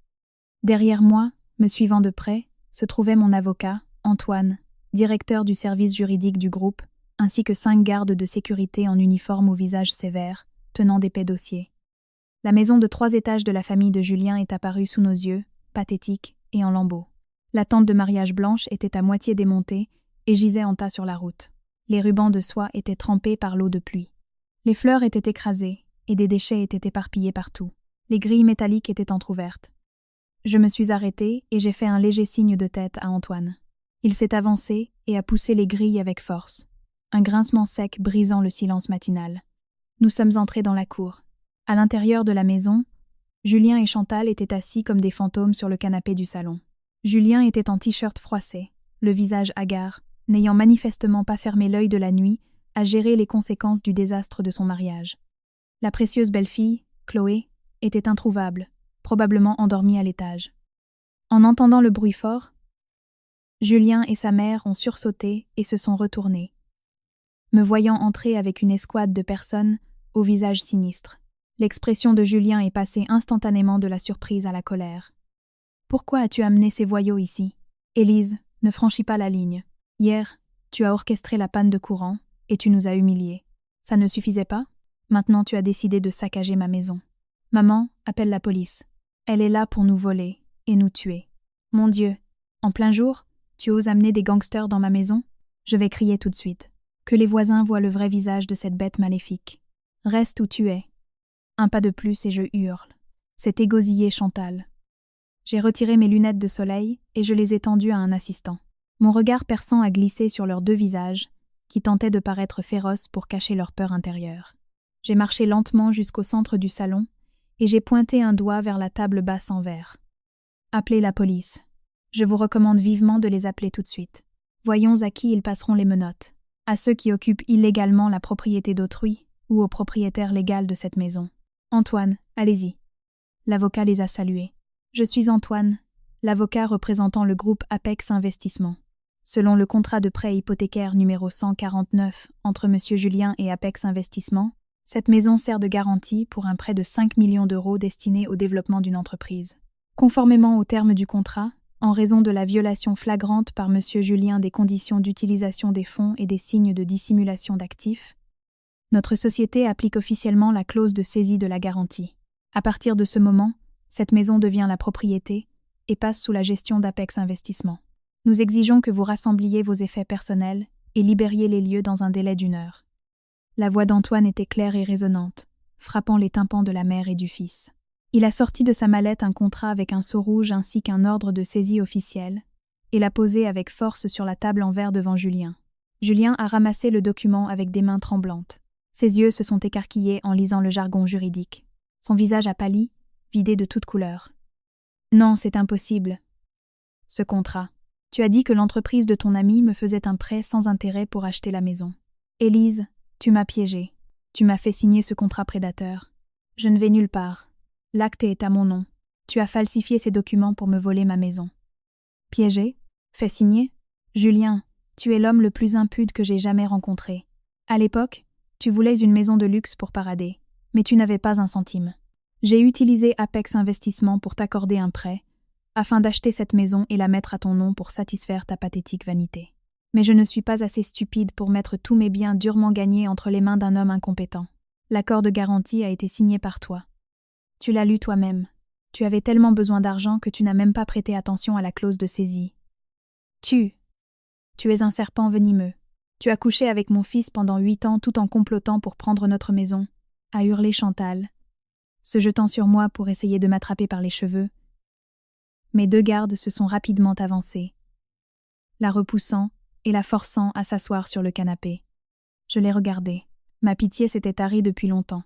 Derrière moi, me suivant de près, se trouvait mon avocat, Antoine, directeur du service juridique du groupe, ainsi que 5 gardes de sécurité en uniforme au visage sévère, tenant d'épais dossiers. La maison de 3 étages de la famille de Julien est apparue sous nos yeux, pathétique et en lambeaux. La tente de mariage blanche était à moitié démontée et gisait en tas sur la route. Les rubans de soie étaient trempés par l'eau de pluie. Les fleurs étaient écrasées et des déchets étaient éparpillés partout. Les grilles métalliques étaient entr'ouvertes. Je me suis arrêtée et j'ai fait un léger signe de tête à Antoine. Il s'est avancé et a poussé les grilles avec force, un grincement sec brisant le silence matinal. Nous sommes entrés dans la cour. À l'intérieur de la maison, Julien et Chantal étaient assis comme des fantômes sur le canapé du salon. Julien était en t-shirt froissé, le visage hagard, n'ayant manifestement pas fermé l'œil de la nuit à gérer les conséquences du désastre de son mariage. La précieuse belle-fille, Chloé, était introuvable, probablement endormie à l'étage. En entendant le bruit fort, Julien et sa mère ont sursauté et se sont retournés, me voyant entrer avec une escouade de personnes au visage sinistre. L'expression de Julien est passée instantanément de la surprise à la colère. Pourquoi as-tu amené ces voyous ici? Élise, ne franchis pas la ligne. Hier, tu as orchestré la panne de courant et tu nous as humiliés. Ça ne suffisait pas? Maintenant tu as décidé de saccager ma maison. Maman, appelle la police. Elle est là pour nous voler et nous tuer. Mon Dieu, en plein jour, tu oses amener des gangsters dans ma maison? Je vais crier tout de suite. Que les voisins voient le vrai visage de cette bête maléfique. Reste où tu es. Un pas de plus et je hurle. C'est égosillé Chantal. J'ai retiré mes lunettes de soleil et je les ai tendues à un assistant. Mon regard perçant a glissé sur leurs deux visages, qui tentaient de paraître féroces pour cacher leur peur intérieure. J'ai marché lentement jusqu'au centre du salon et j'ai pointé un doigt vers la table basse en verre. Appelez la police. Je vous recommande vivement de les appeler tout de suite. Voyons à qui ils passeront les menottes. À ceux qui occupent illégalement la propriété d'autrui ou au propriétaire légal de cette maison. Antoine, allez-y. L'avocat les a salués. Je suis Antoine, l'avocat représentant le groupe Apex Investissement. Selon le contrat de prêt hypothécaire numéro 149 entre M. Julien et Apex Investissement, cette maison sert de garantie pour un prêt de 5 millions d'euros destiné au développement d'une entreprise. Conformément aux termes du contrat, en raison de la violation flagrante par M. Julien des conditions d'utilisation des fonds et des signes de dissimulation d'actifs, notre société applique officiellement la clause de saisie de la garantie. À partir de ce moment, cette maison devient la propriété et passe sous la gestion d'Apex Investissement. Nous exigeons que vous rassembliez vos effets personnels et libériez les lieux dans un délai d'1 heure. La voix d'Antoine était claire et résonnante, frappant les tympans de la mère et du fils. Il a sorti de sa mallette un contrat avec un sceau rouge ainsi qu'un ordre de saisie officiel et l'a posé avec force sur la table en verre devant Julien. Julien a ramassé le document avec des mains tremblantes. Ses yeux se sont écarquillés en lisant le jargon juridique. Son visage a pâli, vidé de toute couleur. Non, c'est impossible. Ce contrat. Tu as dit que l'entreprise de ton ami me faisait un prêt sans intérêt pour acheter la maison. Élise, tu m'as piégée. Tu m'as fait signer ce contrat prédateur. Je ne vais nulle part. L'acte est à mon nom. Tu as falsifié ces documents pour me voler ma maison. Piégé? Fait signer? Julien, tu es l'homme le plus impudent que j'ai jamais rencontré. À l'époque, tu voulais une maison de luxe pour parader, mais tu n'avais pas un centime. J'ai utilisé Apex Investissement pour t'accorder un prêt, afin d'acheter cette maison et la mettre à ton nom pour satisfaire ta pathétique vanité. Mais je ne suis pas assez stupide pour mettre tous mes biens durement gagnés entre les mains d'un homme incompétent. L'accord de garantie a été signé par toi. Tu l'as lu toi-même. Tu avais tellement besoin d'argent que tu n'as même pas prêté attention à la clause de saisie. Tu es un serpent venimeux. Tu as couché avec mon fils pendant 8 ans tout en complotant pour prendre notre maison, a hurlé Chantal, se jetant sur moi pour essayer de m'attraper par les cheveux. Mes 2 gardes se sont rapidement avancés, la repoussant et la forçant à s'asseoir sur le canapé. Je l'ai regardée. Ma pitié s'était tarie depuis longtemps.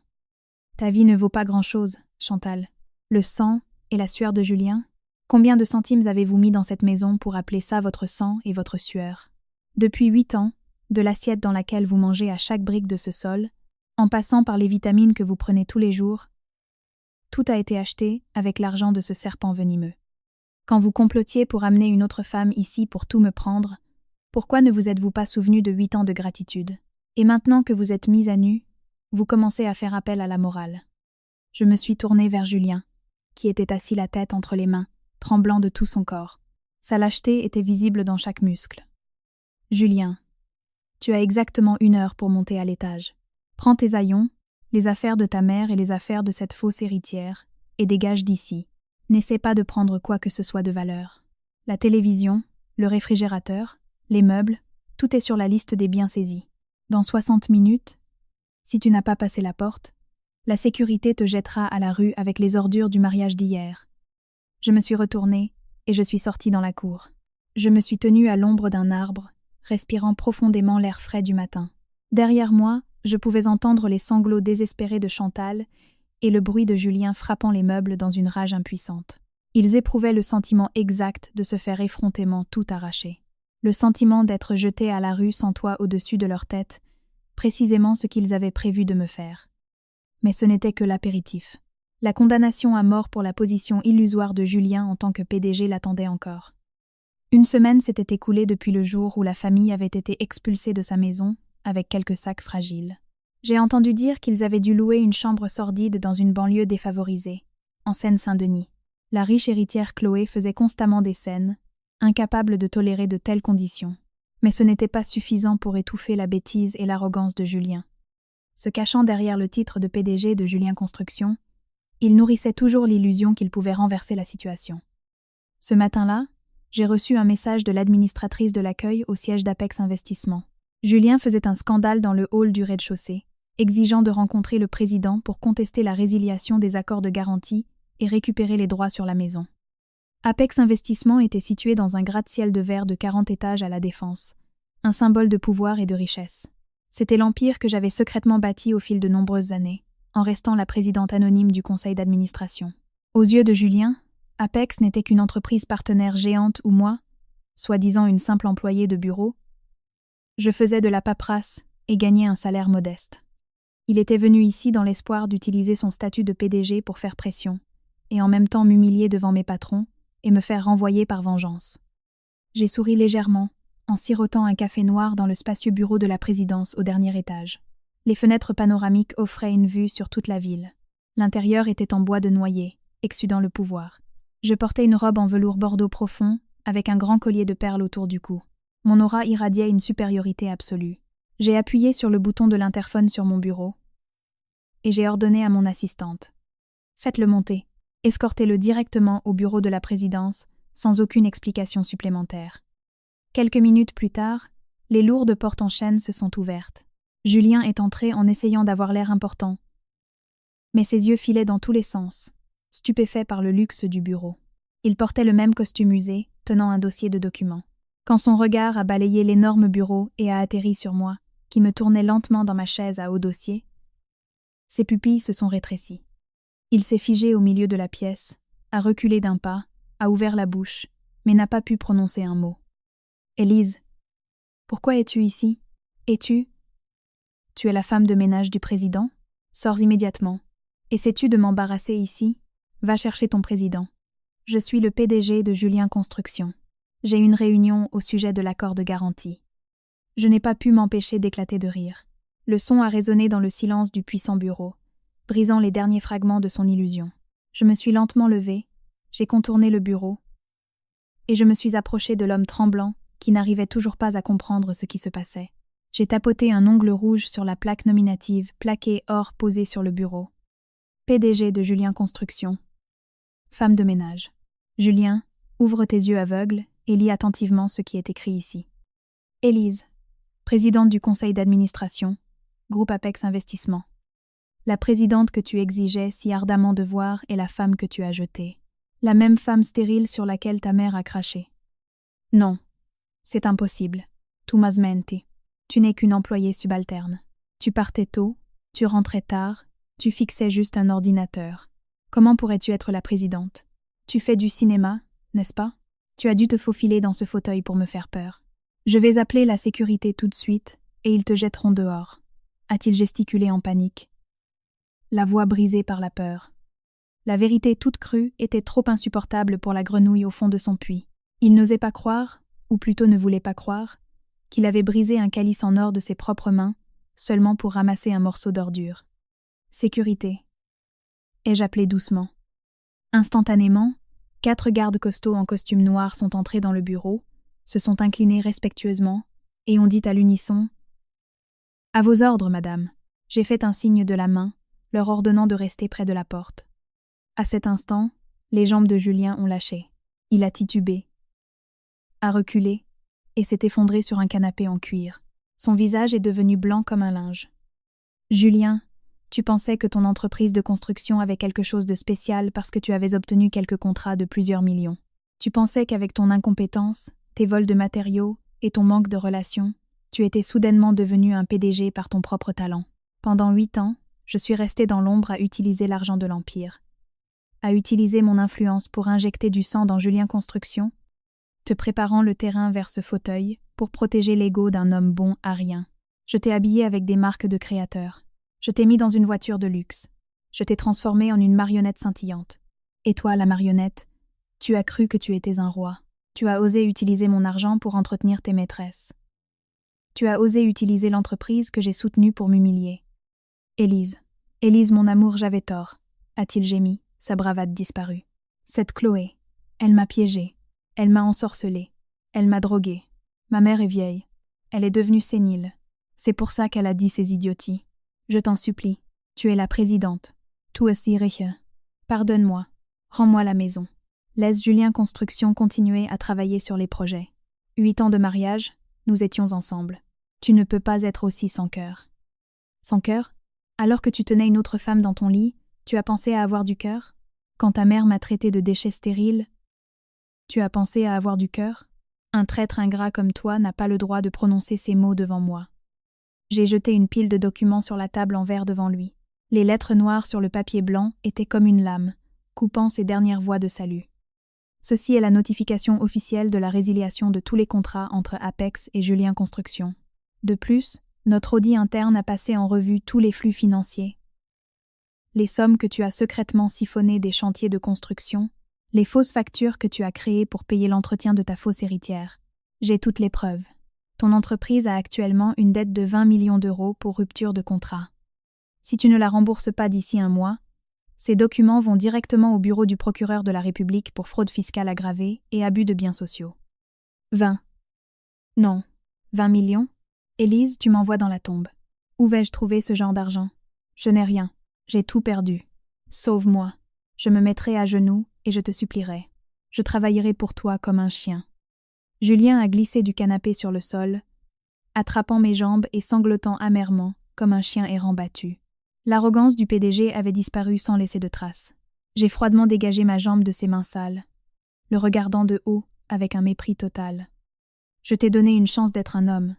Ta vie ne vaut pas grand-chose, Chantal. Le sang et la sueur de Julien? Combien de centimes avez-vous mis dans cette maison pour appeler ça votre sang et votre sueur? Depuis 8 ans, de l'assiette dans laquelle vous mangez à chaque brique de ce sol, en passant par les vitamines que vous prenez tous les jours, tout a été acheté avec l'argent de ce serpent venimeux. Quand vous complotiez pour amener une autre femme ici pour tout me prendre, pourquoi ne vous êtes-vous pas souvenu de 8 ans de gratitude? Et maintenant que vous êtes mis à nu, vous commencez à faire appel à la morale. Je me suis tournée vers Julien, qui était assis la tête entre les mains, tremblant de tout son corps. Sa lâcheté était visible dans chaque muscle. Julien, tu as exactement 1 heure pour monter à l'étage. Prends tes haillons, les affaires de ta mère et les affaires de cette fausse héritière, et dégage d'ici. N'essaie pas de prendre quoi que ce soit de valeur. La télévision, le réfrigérateur, les meubles, tout est sur la liste des biens saisis. Dans 60 minutes, si tu n'as pas passé la porte, la sécurité te jettera à la rue avec les ordures du mariage d'hier. Je me suis retournée et je suis sortie dans la cour. Je me suis tenue à l'ombre d'un arbre, respirant profondément l'air frais du matin. Derrière moi, je pouvais entendre les sanglots désespérés de Chantal et le bruit de Julien frappant les meubles dans une rage impuissante. Ils éprouvaient le sentiment exact de se faire effrontément tout arracher. Le sentiment d'être jetés à la rue sans toit au-dessus de leur tête, précisément ce qu'ils avaient prévu de me faire. Mais ce n'était que l'apéritif. La condamnation à mort pour la position illusoire de Julien en tant que PDG l'attendait encore. 1 semaine s'était écoulée depuis le jour où la famille avait été expulsée de sa maison, avec quelques sacs fragiles. J'ai entendu dire qu'ils avaient dû louer une chambre sordide dans une banlieue défavorisée, en Seine-Saint-Denis. La riche héritière Chloé faisait constamment des scènes, incapable de tolérer de telles conditions. Mais ce n'était pas suffisant pour étouffer la bêtise et l'arrogance de Julien. Se cachant derrière le titre de PDG de Julien Construction, il nourrissait toujours l'illusion qu'il pouvait renverser la situation. Ce matin-là, j'ai reçu un message de l'administratrice de l'accueil au siège d'Apex Investissement. Julien faisait un scandale dans le hall du rez-de-chaussée, exigeant de rencontrer le président pour contester la résiliation des accords de garantie et récupérer les droits sur la maison. Apex Investissement était situé dans un gratte-ciel de verre de 40 étages à La Défense, un symbole de pouvoir et de richesse. C'était l'empire que j'avais secrètement bâti au fil de nombreuses années, en restant la présidente anonyme du conseil d'administration. Aux yeux de Julien, Apex n'était qu'une entreprise partenaire géante où moi, soi-disant une simple employée de bureau, je faisais de la paperasse et gagnais un salaire modeste. Il était venu ici dans l'espoir d'utiliser son statut de PDG pour faire pression, et en même temps m'humilier devant mes patrons et me faire renvoyer par vengeance. J'ai souri légèrement, en sirotant un café noir dans le spacieux bureau de la présidence au dernier étage. Les fenêtres panoramiques offraient une vue sur toute la ville. L'intérieur était en bois de noyer, exsudant le pouvoir. Je portais une robe en velours bordeaux profond, avec un grand collier de perles autour du cou. Mon aura irradiait une supériorité absolue. J'ai appuyé sur le bouton de l'interphone sur mon bureau, et j'ai ordonné à mon assistante. « Faites-le monter. Escortez-le directement au bureau de la présidence, sans aucune explication supplémentaire. » Quelques minutes plus tard, les lourdes portes en chêne se sont ouvertes. Julien est entré en essayant d'avoir l'air important. Mais ses yeux filaient dans tous les sens, stupéfaits par le luxe du bureau. Il portait le même costume usé, tenant un dossier de documents. Quand son regard a balayé l'énorme bureau et a atterri sur moi, qui me tournais lentement dans ma chaise à haut dossier, ses pupilles se sont rétrécies. Il s'est figé au milieu de la pièce, a reculé d'un pas, a ouvert la bouche, mais n'a pas pu prononcer un mot. « Élise, pourquoi es-tu ici? Es-tu? Tu es la femme de ménage du président? Sors immédiatement. Essaies-tu de m'embarrasser ici? Va chercher ton président. Je suis le PDG de Julien Construction. J'ai une réunion au sujet de l'accord de garantie. » Je n'ai pas pu m'empêcher d'éclater de rire. Le son a résonné dans le silence du puissant bureau, brisant les derniers fragments de son illusion. Je me suis lentement levée, j'ai contourné le bureau, et je me suis approchée de l'homme tremblant qui n'arrivait toujours pas à comprendre ce qui se passait. J'ai tapoté un ongle rouge sur la plaque nominative plaquée or posée sur le bureau. PDG de Julien Construction. Femme de ménage. Julien, ouvre tes yeux aveugles et lis attentivement ce qui est écrit ici. Élise, présidente du conseil d'administration, groupe Apex Investissement. La présidente que tu exigeais si ardemment de voir est la femme que tu as jetée. La même femme stérile sur laquelle ta mère a craché. Non, c'est impossible. Tu m'as menti. Tu n'es qu'une employée subalterne. Tu partais tôt, tu rentrais tard, tu fixais juste un ordinateur. Comment pourrais-tu être la présidente? Tu fais du cinéma, n'est-ce pas? Tu as dû te faufiler dans ce fauteuil pour me faire peur. Je vais appeler la sécurité tout de suite, et ils te jetteront dehors. A-t-il gesticulé en panique? La voix brisée par la peur. La vérité toute crue était trop insupportable pour la grenouille au fond de son puits. Il n'osait pas croire, ou plutôt ne voulait pas croire, qu'il avait brisé un calice en or de ses propres mains, seulement pour ramasser un morceau d'ordure. Sécurité. Ai-je appelé doucement. Instantanément, 4 gardes costauds en costume noir sont entrés dans le bureau, se sont inclinés respectueusement, et ont dit à l'unisson « À vos ordres, madame ». J'ai fait un signe de la main, leur ordonnant de rester près de la porte. À cet instant, les jambes de Julien ont lâché. Il a titubé, a reculé, et s'est effondré sur un canapé en cuir. Son visage est devenu blanc comme un linge. « Julien, tu pensais que ton entreprise de construction avait quelque chose de spécial parce que tu avais obtenu quelques contrats de plusieurs millions. Tu pensais qu'avec ton incompétence, tes vols de matériaux et ton manque de relations, tu étais soudainement devenu un PDG par ton propre talent. Pendant 8 ans, je suis resté dans l'ombre à utiliser l'argent de l'Empire, à utiliser mon influence pour injecter du sang dans Julien Construction, te préparant le terrain vers ce fauteuil pour protéger l'ego d'un homme bon à rien. Je t'ai habillé avec des marques de créateurs. Je t'ai mis dans une voiture de luxe. Je t'ai transformé en une marionnette scintillante. Et toi, la marionnette, tu as cru que tu étais un roi. Tu as osé utiliser mon argent pour entretenir tes maîtresses. Tu as osé utiliser l'entreprise que j'ai soutenue pour m'humilier. Élise, Élise, mon amour, j'avais tort, a-t-il gémi, sa bravade disparue. Cette Chloé, elle m'a piégée, elle m'a ensorcelée, elle m'a droguée. Ma mère est vieille, elle est devenue sénile. C'est pour ça qu'elle a dit ces idioties. Je t'en supplie, tu es la présidente. Tu es riche. Pardonne-moi, rends-moi la maison. Laisse Julien Construction continuer à travailler sur les projets. 8 ans de mariage, nous étions ensemble. Tu ne peux pas être aussi sans cœur. Sans cœur? Alors que tu tenais une autre femme dans ton lit, tu as pensé à avoir du cœur? Quand ta mère m'a traité de déchet stérile, tu as pensé à avoir du cœur? Un traître ingrat comme toi n'a pas le droit de prononcer ces mots devant moi. J'ai jeté une pile de documents sur la table en verre devant lui. Les lettres noires sur le papier blanc étaient comme une lame, coupant ses dernières voies de salut. Ceci est la notification officielle de la résiliation de tous les contrats entre Apex et Julien Construction. De plus, notre audit interne a passé en revue tous les flux financiers. Les sommes que tu as secrètement siphonnées des chantiers de construction, les fausses factures que tu as créées pour payer l'entretien de ta fausse héritière. J'ai toutes les preuves. Ton entreprise a actuellement une dette de 20 millions d'euros pour rupture de contrat. Si tu ne la rembourses pas d'ici un mois, ces documents vont directement au bureau du procureur de la République pour fraude fiscale aggravée et abus de biens sociaux. 20. Non. 20 millions? Élise, tu m'envoies dans la tombe. Où vais-je trouver ce genre d'argent? Je n'ai rien. J'ai tout perdu. Sauve-moi. Je me mettrai à genoux et je te supplierai. Je travaillerai pour toi comme un chien. Julien a glissé du canapé sur le sol, attrapant mes jambes et sanglotant amèrement comme un chien errant battu. L'arrogance du PDG avait disparu sans laisser de traces. J'ai froidement dégagé ma jambe de ses mains sales, le regardant de haut avec un mépris total. Je t'ai donné une chance d'être un homme.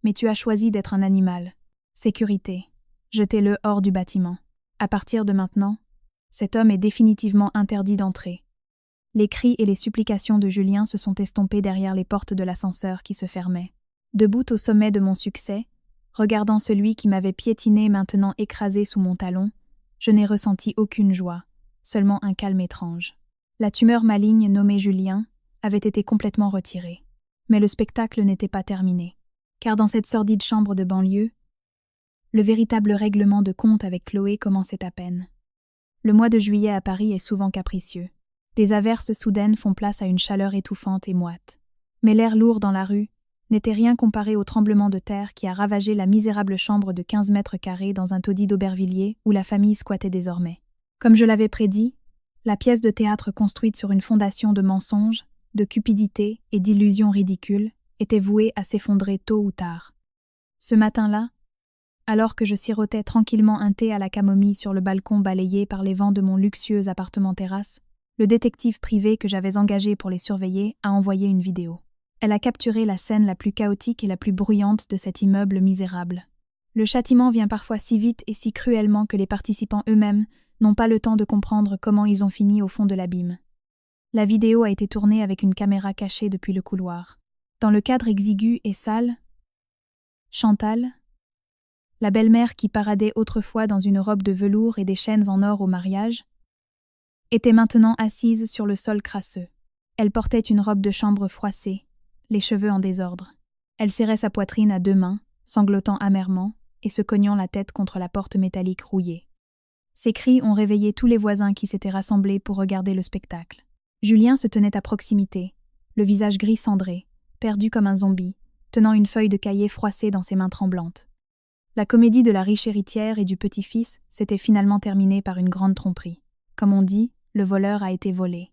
Mais tu as choisi d'être un animal. Sécurité. Jetez-le hors du bâtiment. À partir de maintenant, cet homme est définitivement interdit d'entrer. Les cris et les supplications de Julien se sont estompés derrière les portes de l'ascenseur qui se fermaient. Debout au sommet de mon succès, regardant celui qui m'avait piétiné maintenant écrasé sous mon talon, je n'ai ressenti aucune joie, seulement un calme étrange. La tumeur maligne nommée Julien avait été complètement retirée. Mais le spectacle n'était pas terminé. Car dans cette sordide chambre de banlieue, le véritable règlement de compte avec Chloé commençait à peine. Le mois de juillet à Paris est souvent capricieux. Des averses soudaines font place à une chaleur étouffante et moite. Mais l'air lourd dans la rue n'était rien comparé au tremblement de terre qui a ravagé la misérable chambre de 15 mètres carrés dans un taudis d'Aubervilliers où la famille squattait désormais. Comme je l'avais prédit, la pièce de théâtre construite sur une fondation de mensonges, de cupidité et d'illusions ridicules était vouée à s'effondrer tôt ou tard. Ce matin-là, alors que je sirotais tranquillement un thé à la camomille sur le balcon balayé par les vents de mon luxueux appartement-terrasse, le détective privé que j'avais engagé pour les surveiller a envoyé une vidéo. Elle a capturé la scène la plus chaotique et la plus bruyante de cet immeuble misérable. Le châtiment vient parfois si vite et si cruellement que les participants eux-mêmes n'ont pas le temps de comprendre comment ils ont fini au fond de l'abîme. La vidéo a été tournée avec une caméra cachée depuis le couloir. Dans le cadre exigu et sale, Chantal, la belle-mère qui paradait autrefois dans une robe de velours et des chaînes en or au mariage, était maintenant assise sur le sol crasseux. Elle portait une robe de chambre froissée, les cheveux en désordre. Elle serrait sa poitrine à 2 mains, sanglotant amèrement et se cognant la tête contre la porte métallique rouillée. Ces cris ont réveillé tous les voisins qui s'étaient rassemblés pour regarder le spectacle. Julien se tenait à proximité, le visage gris cendré, perdu comme un zombie, tenant une feuille de cahier froissée dans ses mains tremblantes. La comédie de la riche héritière et du petit-fils s'était finalement terminée par une grande tromperie. Comme on dit, le voleur a été volé.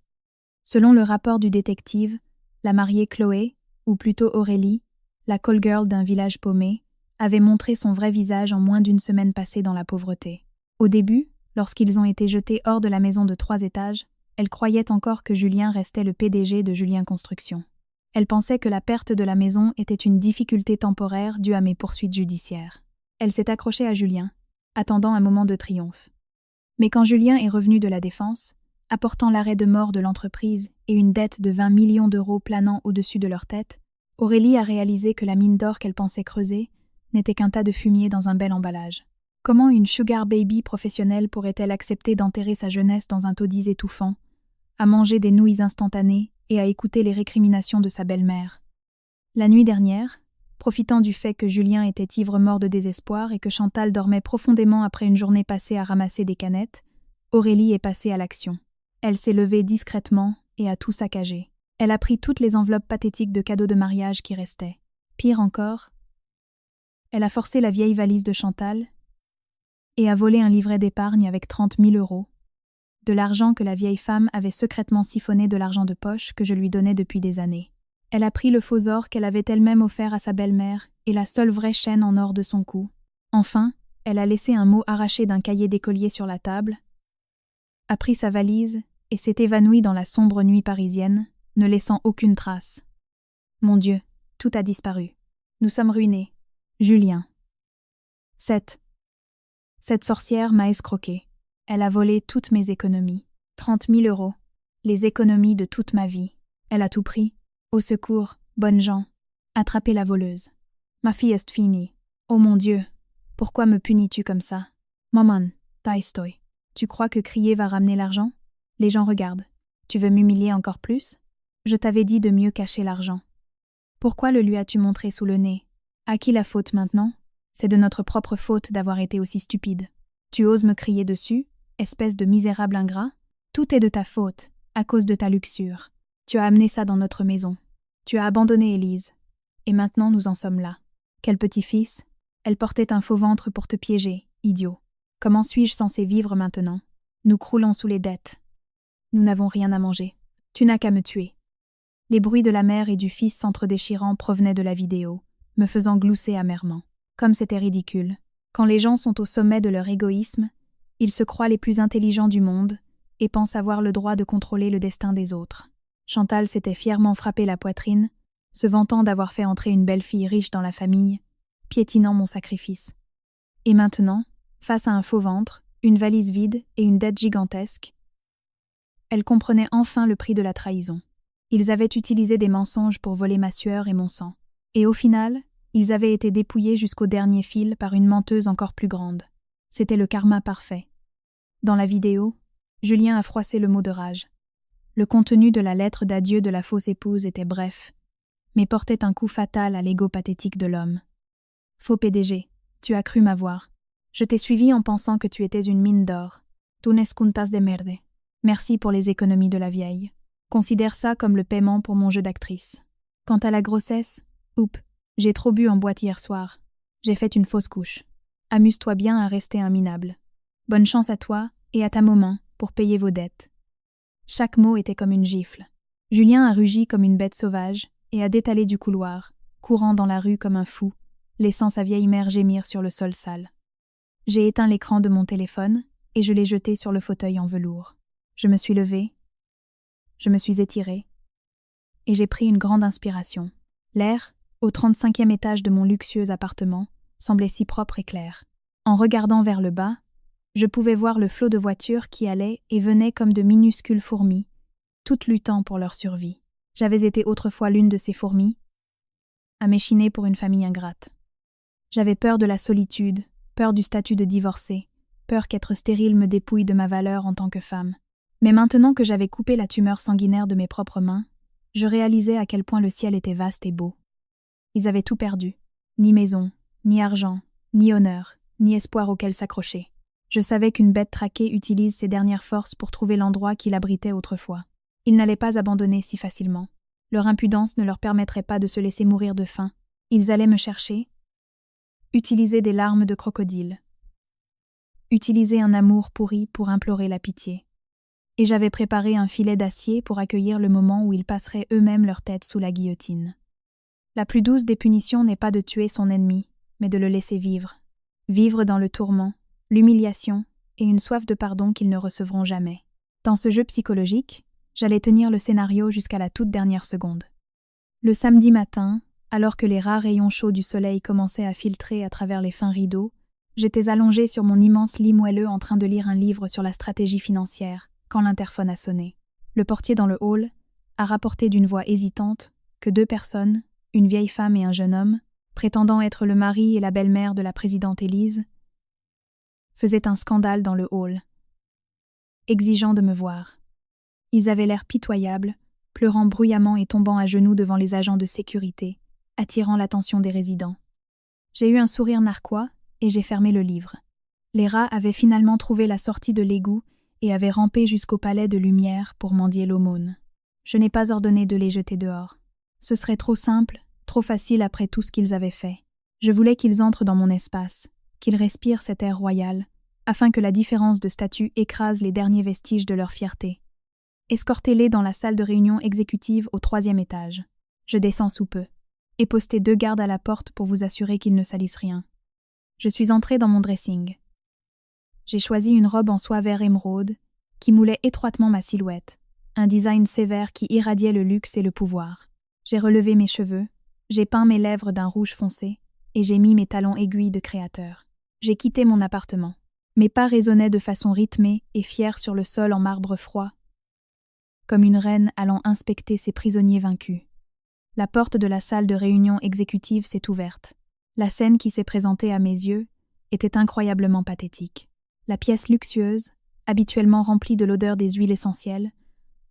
Selon le rapport du détective, la mariée Chloé, ou plutôt Aurélie, la call girl d'un village paumé, avait montré son vrai visage en moins d'1 semaine passée dans la pauvreté. Au début, lorsqu'ils ont été jetés hors de la maison de 3 étages, elle croyait encore que Julien restait le PDG de Julien Construction. Elle pensait que la perte de la maison était une difficulté temporaire due à mes poursuites judiciaires. Elle s'est accrochée à Julien, attendant un moment de triomphe. Mais quand Julien est revenu de la défense, apportant l'arrêt de mort de l'entreprise et une dette de 20 millions d'euros planant au-dessus de leur tête, Aurélie a réalisé que la mine d'or qu'elle pensait creuser n'était qu'un tas de fumier dans un bel emballage. Comment une sugar baby professionnelle pourrait-elle accepter d'enterrer sa jeunesse dans un taudis étouffant, à manger des nouilles instantanées et à écouter les récriminations de sa belle-mère? La nuit dernière, profitant du fait que Julien était ivre-mort de désespoir et que Chantal dormait profondément après une journée passée à ramasser des canettes, Aurélie est passée à l'action. Elle s'est levée discrètement et a tout saccagé. Elle a pris toutes les enveloppes pathétiques de cadeaux de mariage qui restaient. Pire encore, elle a forcé la vieille valise de Chantal et a volé un livret d'épargne avec 30 000 €, de l'argent que la vieille femme avait secrètement siphonné de l'argent de poche que je lui donnais depuis des années. Elle a pris le faux or qu'elle avait elle-même offert à sa belle-mère et la seule vraie chaîne en or de son cou. Enfin, elle a laissé un mot arraché d'un cahier d'écolier sur la table, a pris sa valise et s'est évanouie dans la sombre nuit parisienne, ne laissant aucune trace. Mon Dieu, tout a disparu. Nous sommes ruinés. Julien. Cette sorcière m'a escroqué. Elle a volé toutes mes économies. 30 000 €. Les économies de toute ma vie. Elle a tout pris. Au secours, bonnes gens. Attrapez la voleuse. Ma fille est finie. Oh mon Dieu, pourquoi me punis-tu comme ça? Maman, ta estoy. Tu crois que crier va ramener l'argent? Les gens regardent. Tu veux m'humilier encore plus? Je t'avais dit de mieux cacher l'argent. Pourquoi le lui as-tu montré sous le nez? À qui la faute maintenant? C'est de notre propre faute d'avoir été aussi stupide. Tu oses me crier dessus, espèce de misérable ingrat? Tout est de ta faute, à cause de ta luxure. Tu as amené ça dans notre maison. Tu as abandonné Élise. Et maintenant nous en sommes là. Quel petit-fils? Elle portait un faux ventre pour te piéger, idiot. Comment suis-je censé vivre maintenant? Nous croulons sous les dettes. Nous n'avons rien à manger. Tu n'as qu'à me tuer. Les bruits de la mère et du fils s'entre-déchirant provenaient de la vidéo, me faisant glousser amèrement. Comme c'était ridicule. Quand les gens sont au sommet de leur égoïsme, ils se croient les plus intelligents du monde et pensent avoir le droit de contrôler le destin des autres. Chantal s'était fièrement frappé la poitrine, se vantant d'avoir fait entrer une belle-fille riche dans la famille, piétinant mon sacrifice. Et maintenant, face à un faux ventre, une valise vide et une dette gigantesque, elle comprenait enfin le prix de la trahison. Ils avaient utilisé des mensonges pour voler ma sueur et mon sang. Et au final, ils avaient été dépouillés jusqu'au dernier fil par une menteuse encore plus grande. C'était le karma parfait. Dans la vidéo, Julien a froissé le mot de rage. Le contenu de la lettre d'adieu de la fausse épouse était bref, mais portait un coup fatal à l'ego pathétique de l'homme. Faux PDG, tu as cru m'avoir. Je t'ai suivi en pensant que tu étais une mine d'or. Tu n'es qu'un tas de merde. Merci pour les économies de la vieille. Considère ça comme le paiement pour mon jeu d'actrice. Quant à la grossesse, j'ai trop bu en boîte hier soir. J'ai fait une fausse couche. Amuse-toi bien à rester un minable. Bonne chance à toi et à ta maman pour payer vos dettes. Chaque mot était comme une gifle. Julien a rugi comme une bête sauvage et a détalé du couloir, courant dans la rue comme un fou, laissant sa vieille mère gémir sur le sol sale. J'ai éteint l'écran de mon téléphone et je l'ai jeté sur le fauteuil en velours. Je me suis levée, je me suis étirée et j'ai pris une grande inspiration. L'air, au 35e étage de mon luxueux appartement, semblait si propre et clair. En regardant vers le bas, je pouvais voir le flot de voitures qui allaient et venaient comme de minuscules fourmis, toutes luttant pour leur survie. J'avais été autrefois l'une de ces fourmis, à m'échiner pour une famille ingrate. J'avais peur de la solitude, peur du statut de divorcée, peur qu'être stérile me dépouille de ma valeur en tant que femme. Mais maintenant que j'avais coupé la tumeur sanguinaire de mes propres mains, je réalisais à quel point le ciel était vaste et beau. Ils avaient tout perdu, ni maison, ni argent, ni honneur, ni espoir auquel s'accrocher. Je savais qu'une bête traquée utilise ses dernières forces pour trouver l'endroit qui l'abritait autrefois. Ils n'allaient pas abandonner si facilement. Leur impudence ne leur permettrait pas de se laisser mourir de faim. Ils allaient me chercher, utiliser des larmes de crocodile, utiliser un amour pourri pour implorer la pitié. Et j'avais préparé un filet d'acier pour accueillir le moment où ils passeraient eux-mêmes leur tête sous la guillotine. La plus douce des punitions n'est pas de tuer son ennemi, mais de le laisser vivre. Vivre dans le tourment, l'humiliation et une soif de pardon qu'ils ne recevront jamais. Dans ce jeu psychologique, j'allais tenir le scénario jusqu'à la toute dernière seconde. Le samedi matin, alors que les rares rayons chauds du soleil commençaient à filtrer à travers les fins rideaux, j'étais allongée sur mon immense lit moelleux en train de lire un livre sur la stratégie financière, quand l'interphone a sonné. Le portier dans le hall a rapporté d'une voix hésitante que 2 personnes, une vieille femme et un jeune homme, prétendant être le mari et la belle-mère de la présidente Élise, faisaient un scandale dans le hall, exigeant de me voir. Ils avaient l'air pitoyables, pleurant bruyamment et tombant à genoux devant les agents de sécurité, attirant l'attention des résidents. J'ai eu un sourire narquois et j'ai fermé le livre. Les rats avaient finalement trouvé la sortie de l'égout et avaient rampé jusqu'au palais de lumière pour mendier l'aumône. Je n'ai pas ordonné de les jeter dehors. Ce serait trop simple, trop facile après tout ce qu'ils avaient fait. Je voulais qu'ils entrent dans mon espace, qu'ils respirent cet air royal, afin que la différence de statut écrase les derniers vestiges de leur fierté. Escortez-les dans la salle de réunion exécutive au 3e étage. Je descends sous peu. Et postez 2 gardes à la porte pour vous assurer qu'ils ne salissent rien. Je suis entrée dans mon dressing. J'ai choisi une robe en soie vert émeraude qui moulait étroitement ma silhouette, un design sévère qui irradiait le luxe et le pouvoir. J'ai relevé mes cheveux, j'ai peint mes lèvres d'un rouge foncé et j'ai mis mes talons aiguilles de créateur. J'ai quitté mon appartement. Mes pas résonnaient de façon rythmée et fière sur le sol en marbre froid, comme une reine allant inspecter ses prisonniers vaincus. La porte de la salle de réunion exécutive s'est ouverte. La scène qui s'est présentée à mes yeux était incroyablement pathétique. La pièce luxueuse, habituellement remplie de l'odeur des huiles essentielles,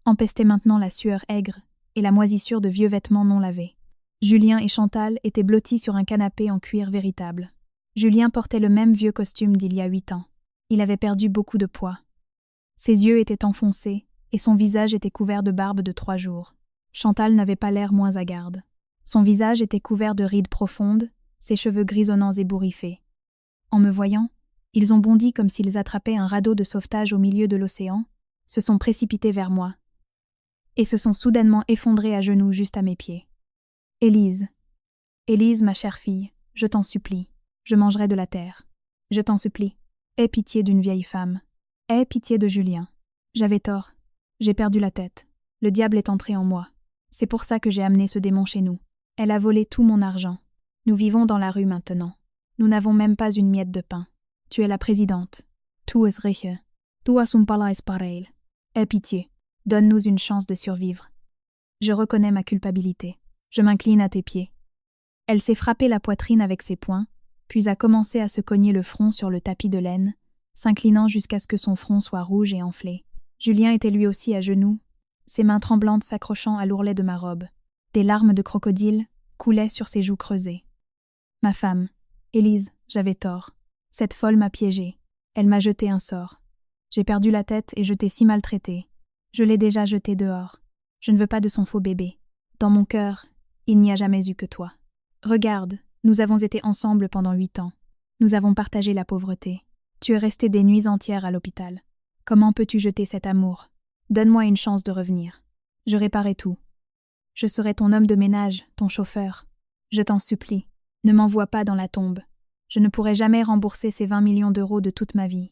empestait maintenant la sueur aigre et la moisissure de vieux vêtements non lavés. Julien et Chantal étaient blottis sur un canapé en cuir véritable. Julien portait le même vieux costume d'il y a 8 ans. Il avait perdu beaucoup de poids. Ses yeux étaient enfoncés et son visage était couvert de barbe de 3 jours. Chantal n'avait pas l'air moins hagarde. Son visage était couvert de rides profondes, ses cheveux grisonnants ébouriffés. En me voyant, ils ont bondi comme s'ils attrapaient un radeau de sauvetage au milieu de l'océan, se sont précipités vers moi, et se sont soudainement effondrés à genoux juste à mes pieds. « Élise, ma chère fille, je t'en supplie, je mangerai de la terre. Je t'en supplie, aie pitié d'une vieille femme, aie pitié de Julien. J'avais tort, j'ai perdu la tête, le diable est entré en moi. C'est pour ça que j'ai amené ce démon chez nous. Elle a volé tout mon argent. Nous vivons dans la rue maintenant. Nous n'avons même pas une miette de pain. Tu es la présidente. Tu es riche. Tu as un palais pareil. Aie pitié. Donne-nous une chance de survivre. Je reconnais ma culpabilité. Je m'incline à tes pieds. » Elle s'est frappée la poitrine avec ses poings, puis a commencé à se cogner le front sur le tapis de laine, s'inclinant jusqu'à ce que son front soit rouge et enflé. Julien était lui aussi à genoux, ses mains tremblantes s'accrochant à l'ourlet de ma robe. Des larmes de crocodile coulaient sur ses joues creusées. « Ma femme, Élise, j'avais tort. Cette folle m'a piégée. Elle m'a jeté un sort. J'ai perdu la tête et je t'ai si maltraitée. Je l'ai déjà jetée dehors. Je ne veux pas de son faux bébé. Dans mon cœur, il n'y a jamais eu que toi. Regarde, nous avons été ensemble pendant 8 ans. Nous avons partagé la pauvreté. Tu es resté des nuits entières à l'hôpital. Comment peux-tu jeter cet amour? Donne-moi une chance de revenir. Je réparerai tout. Je serai ton homme de ménage, ton chauffeur. Je t'en supplie, ne m'envoie pas dans la tombe. Je ne pourrai jamais rembourser ces 20 millions d'euros de toute ma vie. »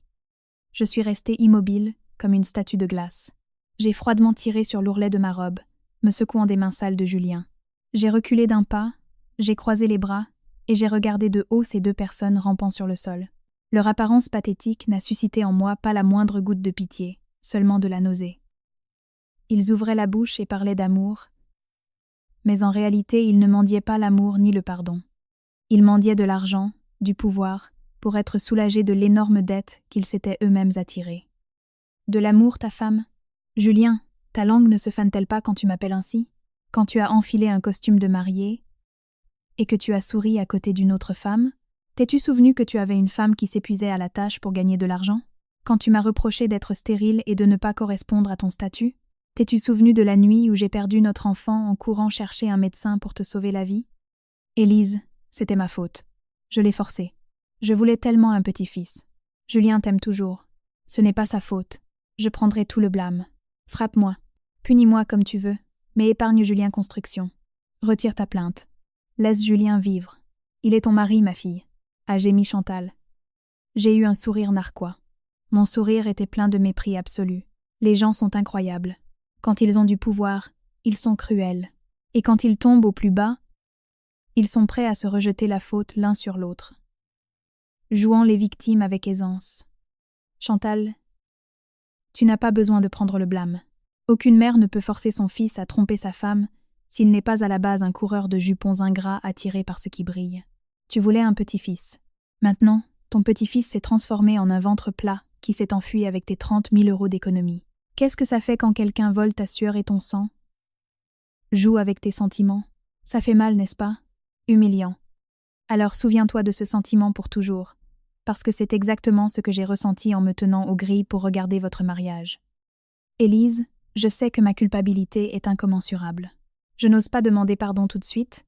Je suis restée immobile, comme une statue de glace. J'ai froidement tiré sur l'ourlet de ma robe, me secouant des mains sales de Julien. J'ai reculé d'un pas, j'ai croisé les bras, et j'ai regardé de haut ces 2 personnes rampant sur le sol. Leur apparence pathétique n'a suscité en moi pas la moindre goutte de pitié, seulement de la nausée. Ils ouvraient la bouche et parlaient d'amour, mais en réalité ils ne mendiaient pas l'amour ni le pardon. Ils mendiaient de l'argent, du pouvoir, pour être soulagés de l'énorme dette qu'ils s'étaient eux-mêmes attirée. « De l'amour, ta femme ? Julien, ta langue ne se fane-t-elle pas quand tu m'appelles ainsi ? Quand tu as enfilé un costume de mariée et que tu as souri à côté d'une autre femme ? T'es-tu souvenu que tu avais une femme qui s'épuisait à la tâche pour gagner de l'argent ? Quand tu m'as reproché d'être stérile et de ne pas correspondre à ton statut ? T'es-tu souvenu de la nuit où j'ai perdu notre enfant en courant chercher un médecin pour te sauver la vie ? Élise, c'était ma faute. Je l'ai forcé. Je voulais tellement un petit-fils. Julien t'aime toujours. Ce n'est pas sa faute. Je prendrai tout le blâme. Frappe-moi. Punis-moi comme tu veux, mais épargne Julien Construction. Retire ta plainte. Laisse Julien vivre. Il est ton mari, ma fille, a gémi Chantal. J'ai eu un sourire narquois. Mon sourire était plein de mépris absolu. Les gens sont incroyables. Quand ils ont du pouvoir, ils sont cruels. Et quand ils tombent au plus bas, ils sont prêts à se rejeter la faute l'un sur l'autre, jouant les victimes avec aisance. Chantal, tu n'as pas besoin de prendre le blâme. Aucune mère ne peut forcer son fils à tromper sa femme s'il n'est pas à la base un coureur de jupons ingrats attiré par ce qui brille. Tu voulais un petit-fils. Maintenant, ton petit-fils s'est transformé en un ventre plat qui s'est enfui avec tes 30 000 euros d'économie. Qu'est-ce que ça fait quand quelqu'un vole ta sueur et ton sang? Joue avec tes sentiments. Ça fait mal, n'est-ce pas? Humiliant. Alors souviens-toi de ce sentiment pour toujours. parce que c'est exactement ce que j'ai ressenti en me tenant aux grilles pour regarder votre mariage. Élise, je sais que ma culpabilité est incommensurable. Je n'ose pas demander pardon tout de suite,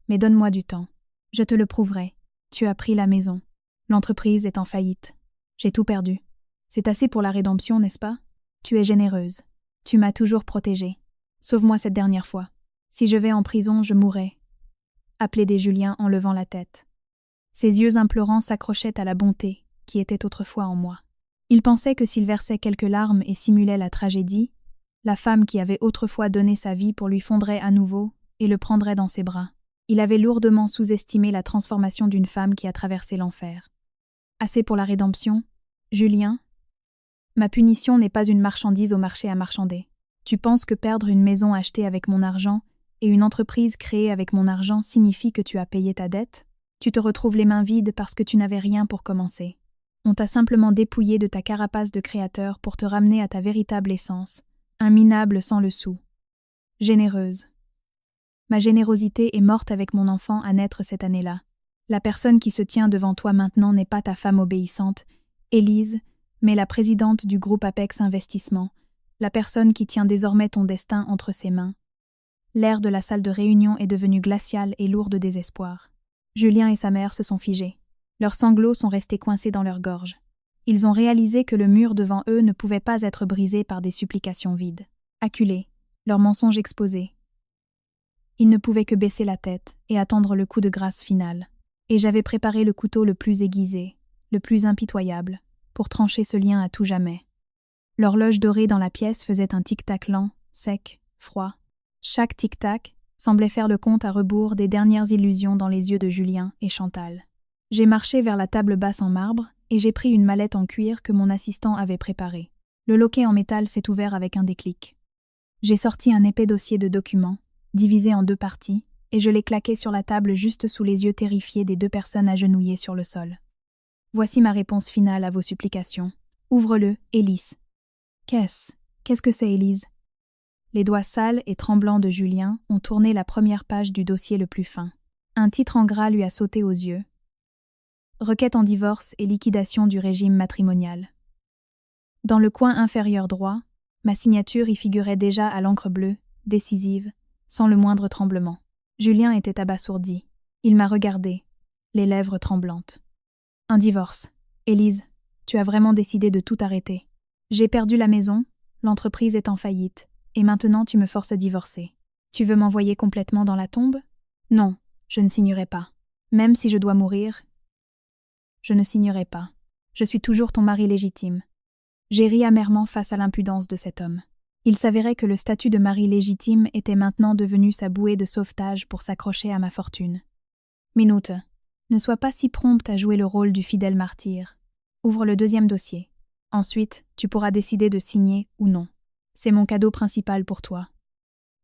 mais donne-moi du temps. Je te le prouverai. Tu as pris la maison. L'entreprise est en faillite. J'ai tout perdu. C'est assez pour la rédemption, n'est-ce pas? Tu es généreuse. Tu m'as toujours protégée. Sauve-moi cette dernière fois. Si je vais en prison, je mourrai. Plaidait Julien en levant la tête. Ses yeux implorants s'accrochaient à la bonté qui était autrefois en moi. Il pensait que s'il versait quelques larmes et simulait la tragédie, la femme qui avait autrefois donné sa vie pour lui fondrait à nouveau et le prendrait dans ses bras. Il avait lourdement sous-estimé la transformation d'une femme qui a traversé l'enfer. Assez pour la rédemption, Julien? Ma punition n'est pas une marchandise au marché à marchander. Tu penses que perdre une maison achetée avec mon argent et une entreprise créée avec mon argent signifie que tu as payé ta dette? Tu te retrouves les mains vides parce que tu n'avais rien pour commencer. On t'a simplement dépouillé de ta carapace de créateur pour te ramener à ta véritable essence, un minable sans le sou. Généreuse. Ma générosité est morte avec mon enfant à naître cette année-là. La personne qui se tient devant toi maintenant n'est pas ta femme obéissante, Élise, mais la présidente du groupe Apex Investissement, la personne qui tient désormais ton destin entre ses mains. L'air de la salle de réunion est devenu glacial et lourd de désespoir. Julien et sa mère se sont figés. Leurs sanglots sont restés coincés dans leur gorge. Ils ont réalisé que le mur devant eux ne pouvait pas être brisé par des supplications vides. Acculés, leurs mensonges exposés. Ils ne pouvaient que baisser la tête et attendre le coup de grâce final. Et j'avais préparé le couteau le plus aiguisé, le plus impitoyable, pour trancher ce lien à tout jamais. L'horloge dorée dans la pièce faisait un tic-tac lent, sec, froid. Chaque tic-tac semblait faire le compte à rebours des dernières illusions dans les yeux de Julien et Chantal. J'ai marché vers la table basse en marbre et j'ai pris une mallette en cuir que mon assistant avait préparée. Le loquet en métal s'est ouvert avec un déclic. J'ai sorti un épais dossier de documents, divisé en 2 parties, et je l'ai claqué sur la table juste sous les yeux terrifiés des 2 personnes agenouillées sur le sol. Voici ma réponse finale à vos supplications. Ouvre-le, Élise. Qu'est-ce que c'est, Élise? Les doigts sales et tremblants de Julien ont tourné la première page du dossier le plus fin. Un titre en gras lui a sauté aux yeux. Requête en divorce et liquidation du régime matrimonial. Dans le coin inférieur droit, ma signature y figurait déjà à l'encre bleue, décisive, sans le moindre tremblement. Julien était abasourdi. Il m'a regardé, les lèvres tremblantes. Un divorce. Élise, tu as vraiment décidé de tout arrêter. J'ai perdu la maison, l'entreprise est en faillite, et maintenant tu me forces à divorcer. Tu veux m'envoyer complètement dans la tombe? Non, je ne signerai pas. Même si je dois mourir, je ne signerai pas. Je suis toujours ton mari légitime. J'ai ri amèrement face à l'impudence de cet homme. Il s'avérait que le statut de mari légitime était maintenant devenu sa bouée de sauvetage pour s'accrocher à ma fortune. Minute, ne sois pas si prompte à jouer le rôle du fidèle martyr. Ouvre le 2e dossier. Ensuite, tu pourras décider de signer ou non. C'est mon cadeau principal pour toi.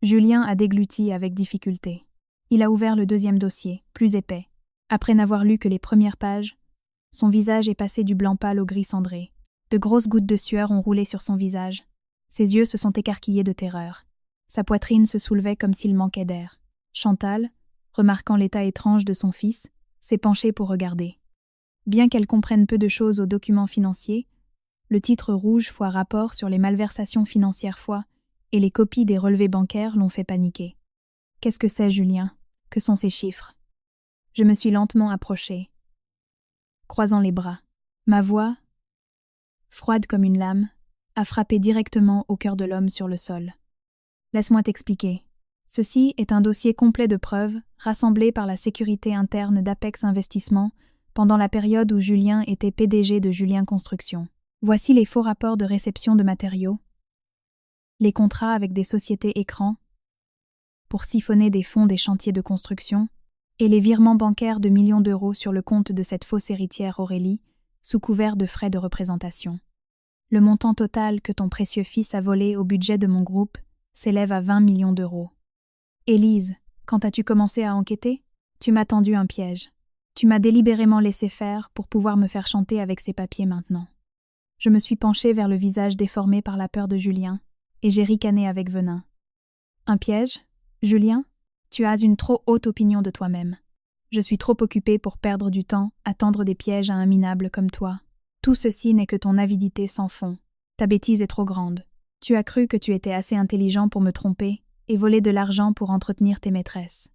Julien a dégluti avec difficulté. Il a ouvert le 2e dossier, plus épais. Après n'avoir lu que les premières pages, son visage est passé du blanc pâle au gris cendré. De grosses gouttes de sueur ont roulé sur son visage. Ses yeux se sont écarquillés de terreur. Sa poitrine se soulevait comme s'il manquait d'air. Chantal, remarquant l'état étrange de son fils, s'est penchée pour regarder. Bien qu'elle comprenne peu de choses aux documents financiers, le titre rouge fois rapport sur les malversations financières et les copies des relevés bancaires l'ont fait paniquer. Qu'est-ce que c'est, Julien? Que sont ces chiffres? Je me suis lentement approchée, croisant les bras. Ma voix, froide comme une lame, a frappé directement au cœur de l'homme sur le sol. Laisse-moi t'expliquer. Ceci est un dossier complet de preuves rassemblées par la sécurité interne d'Apex Investissement pendant la période où Julien était PDG de Julien Construction. Voici les faux rapports de réception de matériaux, les contrats avec des sociétés écrans pour siphonner des fonds des chantiers de construction et les virements bancaires de millions d'euros sur le compte de cette fausse héritière Aurélie sous couvert de frais de représentation. Le montant total que ton précieux fils a volé au budget de mon groupe s'élève à 20 millions d'euros. Élise, quand as-tu commencé à enquêter? Tu m'as tendu un piège. Tu m'as délibérément laissé faire pour pouvoir me faire chanter avec ces papiers maintenant. Je me suis penchée vers le visage déformé par la peur de Julien, et j'ai ricané avec venin. Un piège? Julien? Tu as une trop haute opinion de toi-même. Je suis trop occupée pour perdre du temps à tendre des pièges à un minable comme toi. Tout ceci n'est que ton avidité sans fond. Ta bêtise est trop grande. Tu as cru que tu étais assez intelligent pour me tromper et voler de l'argent pour entretenir tes maîtresses.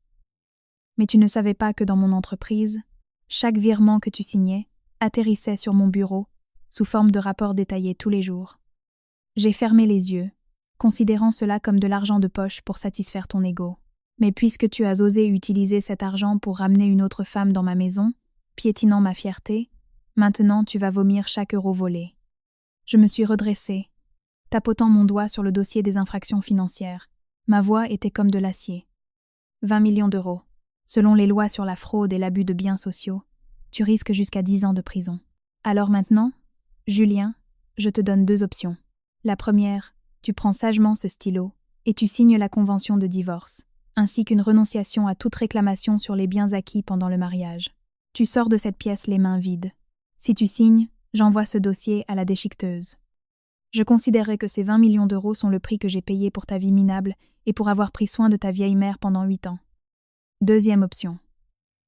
Mais tu ne savais pas que dans mon entreprise, chaque virement que tu signais atterrissait sur mon bureau sous forme de rapports détaillés tous les jours. J'ai fermé les yeux, considérant cela comme de l'argent de poche pour satisfaire ton ego. Mais puisque tu as osé utiliser cet argent pour ramener une autre femme dans ma maison, piétinant ma fierté, maintenant tu vas vomir chaque euro volé. Je me suis redressée, tapotant mon doigt sur le dossier des infractions financières. Ma voix était comme de l'acier. 20 millions d'euros. Selon les lois sur la fraude et l'abus de biens sociaux, tu risques jusqu'à 10 ans de prison. Alors maintenant, Julien, je te donne 2 options. La première, tu prends sagement ce stylo et tu signes la convention de divorce, ainsi qu'une renonciation à toute réclamation sur les biens acquis pendant le mariage. Tu sors de cette pièce les mains vides. Si tu signes, j'envoie ce dossier à la déchiqueteuse. Je considérerai que ces 20 millions d'euros sont le prix que j'ai payé pour ta vie minable et pour avoir pris soin de ta vieille mère pendant 8 ans. Deuxième option.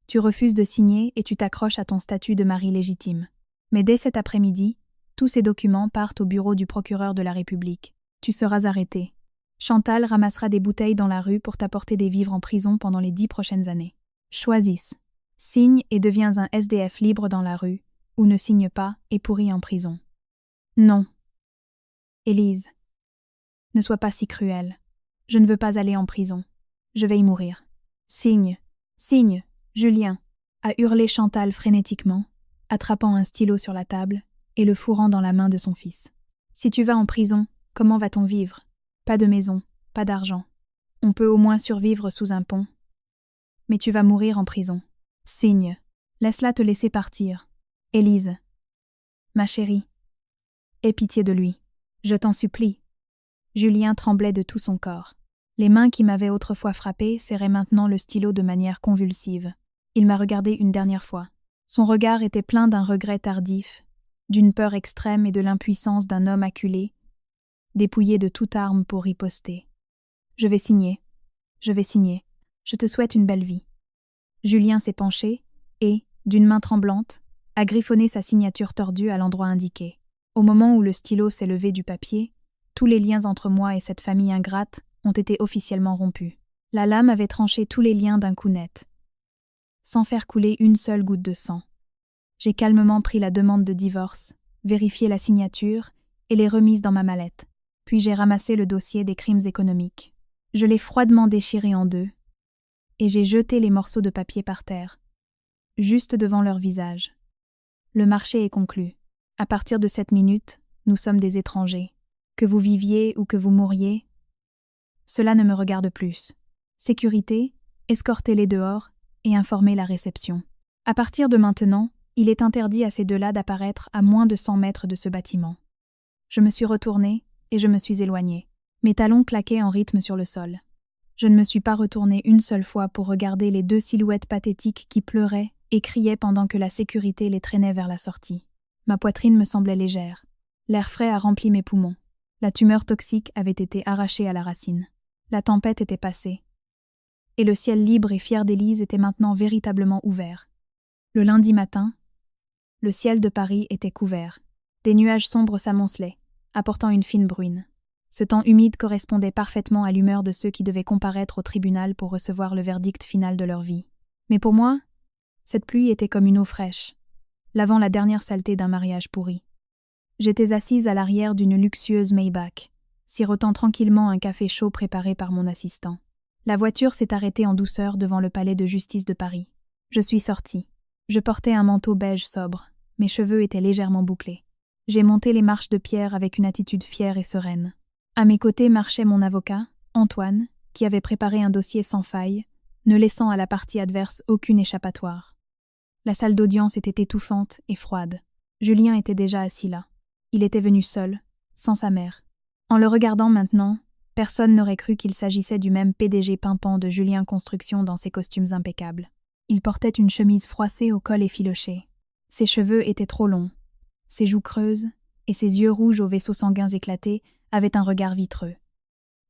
Tu refuses de signer et tu t'accroches à ton statut de mari légitime. Mais dès cet après-midi, tous ces documents partent au bureau du procureur de la République. Tu seras arrêté. Chantal ramassera des bouteilles dans la rue pour t'apporter des vivres en prison pendant les 10 prochaines années. Choisisse. Signe et deviens un SDF libre dans la rue, ou ne signe pas et pourris en prison. Non. Élise. Ne sois pas si cruelle. Je ne veux pas aller en prison. Je vais y mourir. Signe. Signe. Julien. A hurlé Chantal frénétiquement, attrapant un stylo sur la table et le fourrant dans la main de son fils. Si tu vas en prison, comment va-t-on vivre? Pas de maison, pas d'argent. On peut au moins survivre sous un pont. Mais tu vas mourir en prison. Signe. Laisse-la te laisser partir. Élise. Ma chérie. Aie pitié de lui. Je t'en supplie. Julien tremblait de tout son corps. Les mains qui m'avaient autrefois frappé serraient maintenant le stylo de manière convulsive. Il m'a regardé une dernière fois. Son regard était plein d'un regret tardif, d'une peur extrême et de l'impuissance d'un homme acculé, dépouillé de toute arme pour riposter. Je vais signer. Je vais signer. Je te souhaite une belle vie. Julien s'est penché et, d'une main tremblante, a griffonné sa signature tordue à l'endroit indiqué. Au moment où le stylo s'est levé du papier, tous les liens entre moi et cette famille ingrate ont été officiellement rompus. La lame avait tranché tous les liens d'un coup net, sans faire couler une seule goutte de sang. J'ai calmement pris la demande de divorce, vérifié la signature et l'ai remise dans ma mallette. Puis j'ai ramassé le dossier des crimes économiques. Je l'ai froidement déchiré en 2 et j'ai jeté les morceaux de papier par terre, juste devant leur visage. Le marché est conclu. À partir de cette minute, nous sommes des étrangers. Que vous viviez ou que vous mouriez, cela ne me regarde plus. Sécurité, escortez-les dehors et informez la réception. À partir de maintenant, il est interdit à ces 2-là d'apparaître à moins de 100 mètres de ce bâtiment. Je me suis retournée et je me suis éloignée. Mes talons claquaient en rythme sur le sol. Je ne me suis pas retournée une seule fois pour regarder les 2 silhouettes pathétiques qui pleuraient et criaient pendant que la sécurité les traînait vers la sortie. Ma poitrine me semblait légère. L'air frais a rempli mes poumons. La tumeur toxique avait été arrachée à la racine. La tempête était passée. Et le ciel libre et fier d'Élise était maintenant véritablement ouvert. Le lundi matin, le ciel de Paris était couvert. Des nuages sombres s'amoncelaient, apportant une fine bruine. Ce temps humide correspondait parfaitement à l'humeur de ceux qui devaient comparaître au tribunal pour recevoir le verdict final de leur vie. Mais pour moi, cette pluie était comme une eau fraîche, lavant la dernière saleté d'un mariage pourri. J'étais assise à l'arrière d'une luxueuse Maybach, sirotant tranquillement un café chaud préparé par mon assistant. La voiture s'est arrêtée en douceur devant le palais de justice de Paris. Je suis sortie. Je portais un manteau beige sobre. Mes cheveux étaient légèrement bouclés. J'ai monté les marches de pierre avec une attitude fière et sereine. À mes côtés marchait mon avocat, Antoine, qui avait préparé un dossier sans faille, ne laissant à la partie adverse aucune échappatoire. La salle d'audience était étouffante et froide. Julien était déjà assis là. Il était venu seul, sans sa mère. En le regardant maintenant, personne n'aurait cru qu'il s'agissait du même PDG pimpant de Julien Construction dans ses costumes impeccables. Il portait une chemise froissée au col effiloché. Ses cheveux étaient trop longs. Ses joues creuses et ses yeux rouges aux vaisseaux sanguins éclatés avaient un regard vitreux.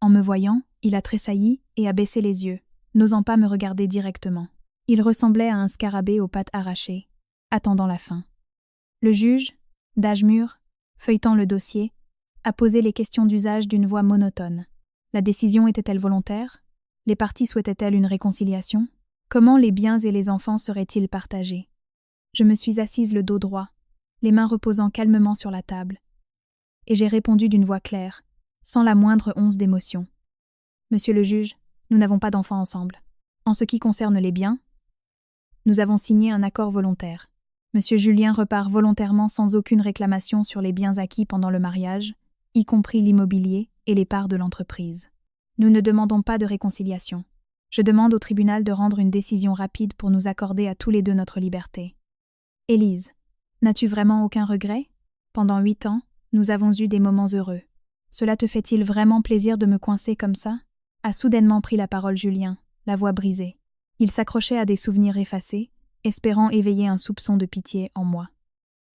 En me voyant, il a tressailli et a baissé les yeux, n'osant pas me regarder directement. Il ressemblait à un scarabée aux pattes arrachées, attendant la fin. Le juge, d'âge mûr, feuilletant le dossier, a posé les questions d'usage d'une voix monotone. La décision était-elle volontaire? Les parties souhaitaient-elles une réconciliation? Comment les biens et les enfants seraient-ils partagés? Je me suis assise le dos droit, les mains reposant calmement sur la table, et j'ai répondu d'une voix claire, sans la moindre once d'émotion. Monsieur le juge, nous n'avons pas d'enfants ensemble. En ce qui concerne les biens, nous avons signé un accord volontaire. Monsieur Julien repart volontairement sans aucune réclamation sur les biens acquis pendant le mariage, y compris l'immobilier et les parts de l'entreprise. Nous ne demandons pas de réconciliation. Je demande au tribunal de rendre une décision rapide pour nous accorder à tous les deux notre liberté. Élise, n'as-tu vraiment aucun regret? Pendant 8 ans, nous avons eu des moments heureux. Cela te fait-il vraiment plaisir de me coincer comme ça? A soudainement pris la parole Julien, la voix brisée. Il s'accrochait à des souvenirs effacés, espérant éveiller un soupçon de pitié en moi.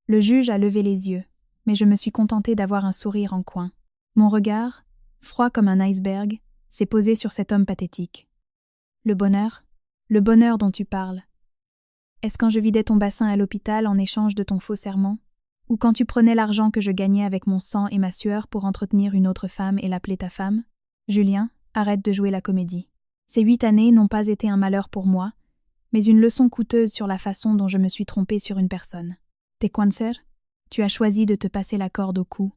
Le juge a levé les yeux, mais je me suis contentée d'avoir un sourire en coin. Mon regard, froid comme un iceberg, s'est posé sur cet homme pathétique. Le bonheur dont tu parles. Est-ce quand je vidais ton bassin à l'hôpital en échange de ton faux serment? Ou quand tu prenais l'argent que je gagnais avec mon sang et ma sueur pour entretenir une autre femme et l'appeler ta femme? Julien, arrête de jouer la comédie. Ces 8 années n'ont pas été un malheur pour moi, mais une leçon coûteuse sur la façon dont je me suis trompée sur une personne. T'es coincer? Tu as choisi de te passer la corde au cou.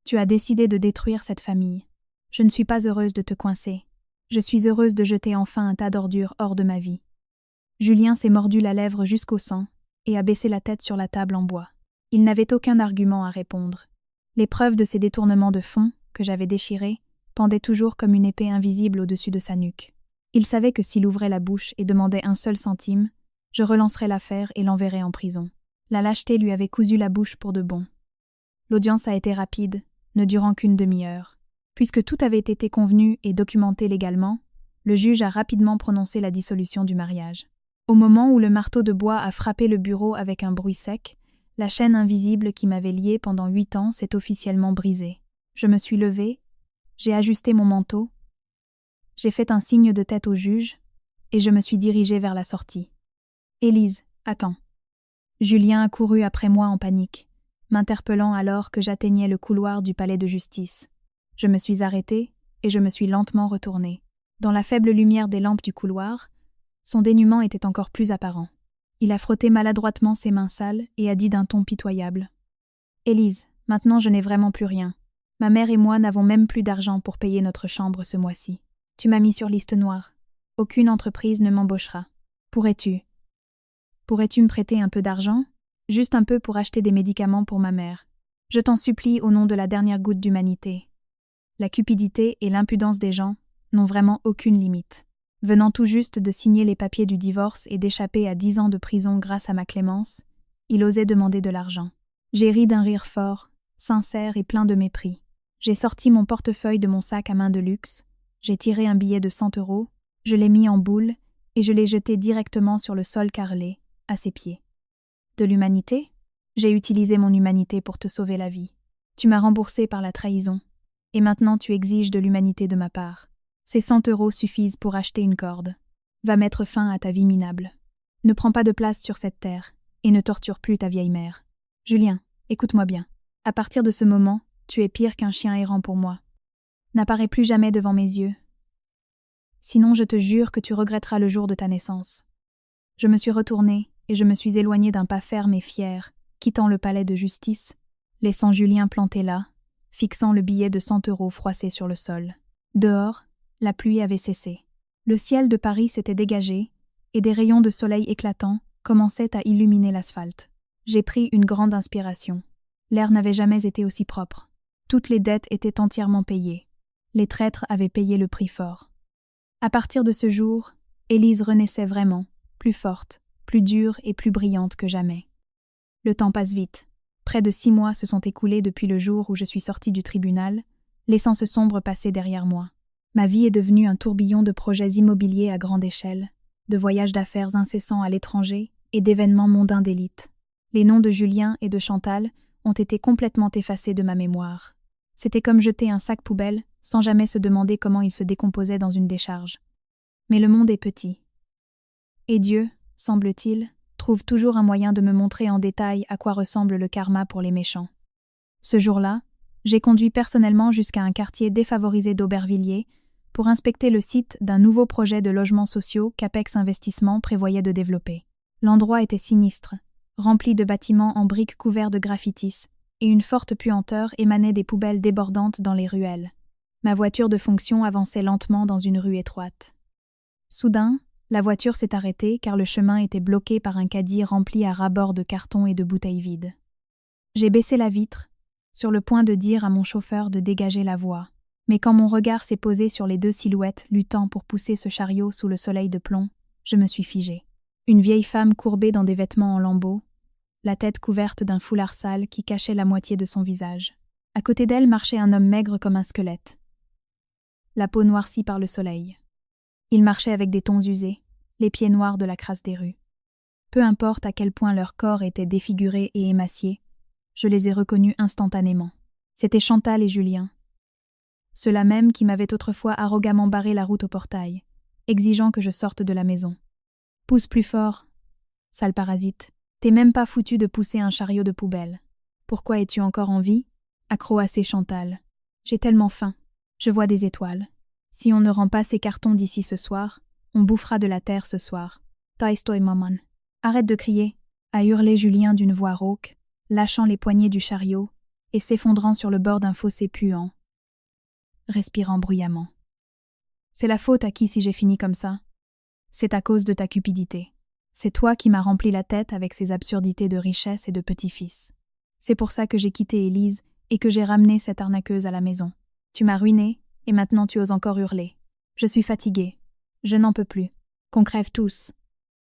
Tu as décidé de détruire cette famille. Je ne suis pas heureuse de te coincer. Je suis heureuse de jeter enfin un tas d'ordures hors de ma vie. Julien s'est mordu la lèvre jusqu'au sang et a baissé la tête sur la table en bois. Il n'avait aucun argument à répondre. Les preuves de ses détournements de fonds, que j'avais déchirés, pendaient toujours comme une épée invisible au-dessus de sa nuque. Il savait que s'il ouvrait la bouche et demandait un seul centime, je relancerais l'affaire et l'enverrais en prison. La lâcheté lui avait cousu la bouche pour de bon. L'audience a été rapide, ne durant qu'une demi-heure. Puisque tout avait été convenu et documenté légalement, le juge a rapidement prononcé la dissolution du mariage. Au moment où le marteau de bois a frappé le bureau avec un bruit sec, la chaîne invisible qui m'avait liée pendant 8 ans s'est officiellement brisée. Je me suis levée, j'ai ajusté mon manteau, j'ai fait un signe de tête au juge, et je me suis dirigée vers la sortie. « Élise, attends. » Julien a couru après moi en panique, m'interpellant alors que j'atteignais le couloir du palais de justice. Je me suis arrêtée et je me suis lentement retournée. Dans la faible lumière des lampes du couloir, son dénuement était encore plus apparent. Il a frotté maladroitement ses mains sales et a dit d'un ton pitoyable. « Élise, maintenant je n'ai vraiment plus rien. Ma mère et moi n'avons même plus d'argent pour payer notre chambre ce mois-ci. Tu m'as mis sur liste noire. Aucune entreprise ne m'embauchera. Pourrais-tu me prêter un peu d'argent? Juste un peu pour acheter des médicaments pour ma mère. Je t'en supplie au nom de la dernière goutte d'humanité. » La cupidité et l'impudence des gens n'ont vraiment aucune limite. Venant tout juste de signer les papiers du divorce et d'échapper à 10 ans de prison grâce à ma clémence, il osait demander de l'argent. J'ai ri d'un rire fort, sincère et plein de mépris. J'ai sorti mon portefeuille de mon sac à main de luxe, j'ai tiré un billet de 100 €, je l'ai mis en boule et je l'ai jeté directement sur le sol carrelé, à ses pieds. De l'humanité? J'ai utilisé mon humanité pour te sauver la vie. Tu m'as remboursé par la trahison. Et maintenant tu exiges de l'humanité de ma part. Ces 100 € suffisent pour acheter une corde. Va mettre fin à ta vie minable. Ne prends pas de place sur cette terre, et ne torture plus ta vieille mère. Julien, écoute-moi bien. À partir de ce moment, tu es pire qu'un chien errant pour moi. N'apparais plus jamais devant mes yeux. Sinon je te jure que tu regretteras le jour de ta naissance. Je me suis retournée, et je me suis éloignée d'un pas ferme et fier, quittant le palais de justice, laissant Julien planté là, fixant le billet de 100 € froissé sur le sol. Dehors, la pluie avait cessé. Le ciel de Paris s'était dégagé, et des rayons de soleil éclatants commençaient à illuminer l'asphalte. J'ai pris une grande inspiration. L'air n'avait jamais été aussi propre. Toutes les dettes étaient entièrement payées. Les traîtres avaient payé le prix fort. À partir de ce jour, Élise renaissait vraiment, plus forte, plus dure et plus brillante que jamais. Le temps passe vite. Près de 6 mois se sont écoulés depuis le jour où je suis sortie du tribunal, laissant ce sombre passé derrière moi. Ma vie est devenue un tourbillon de projets immobiliers à grande échelle, de voyages d'affaires incessants à l'étranger et d'événements mondains d'élite. Les noms de Julien et de Chantal ont été complètement effacés de ma mémoire. C'était comme jeter un sac poubelle sans jamais se demander comment il se décomposait dans une décharge. Mais le monde est petit. Et Dieu, semble-t-il, trouve toujours un moyen de me montrer en détail à quoi ressemble le karma pour les méchants. Ce jour-là, j'ai conduit personnellement jusqu'à un quartier défavorisé d'Aubervilliers pour inspecter le site d'un nouveau projet de logements sociaux qu'Apex Investissement prévoyait de développer. L'endroit était sinistre, rempli de bâtiments en briques couverts de graffitis, et une forte puanteur émanait des poubelles débordantes dans les ruelles. Ma voiture de fonction avançait lentement dans une rue étroite. Soudain, la voiture s'est arrêtée car le chemin était bloqué par un caddie rempli à ras-bord de cartons et de bouteilles vides. J'ai baissé la vitre, sur le point de dire à mon chauffeur de dégager la voie. Mais quand mon regard s'est posé sur les deux silhouettes luttant pour pousser ce chariot sous le soleil de plomb, je me suis figée. Une vieille femme courbée dans des vêtements en lambeaux, la tête couverte d'un foulard sale qui cachait la moitié de son visage. À côté d'elle marchait un homme maigre comme un squelette, la peau noircie par le soleil. Il marchait avec des tons usés, les pieds noirs de la crasse des rues. Peu importe à quel point leur corps était défiguré et émacié, je les ai reconnus instantanément. C'étaient Chantal et Julien. Ceux-là même qui m'avaient autrefois arrogamment barré la route au portail, exigeant que je sorte de la maison. « Pousse plus fort, sale parasite. T'es même pas foutu de pousser un chariot de poubelle. Pourquoi es-tu encore en vie ?» Accroassée Chantal. « J'ai tellement faim. Je vois des étoiles. Si on ne rend pas ces cartons d'ici ce soir, on bouffera de la terre ce soir. Taistoy maman. » Arrête de crier, a hurlé Julien d'une voix rauque, lâchant les poignées du chariot et s'effondrant sur le bord d'un fossé puant, respirant bruyamment. C'est la faute à qui si j'ai fini comme ça? C'est à cause de ta cupidité. C'est toi qui m'as rempli la tête avec ces absurdités de richesse et de petit-fils. C'est pour ça que j'ai quitté Élise et que j'ai ramené cette arnaqueuse à la maison. Tu m'as ruinée et maintenant tu oses encore hurler. Je suis fatiguée. Je n'en peux plus. Qu'on crève tous.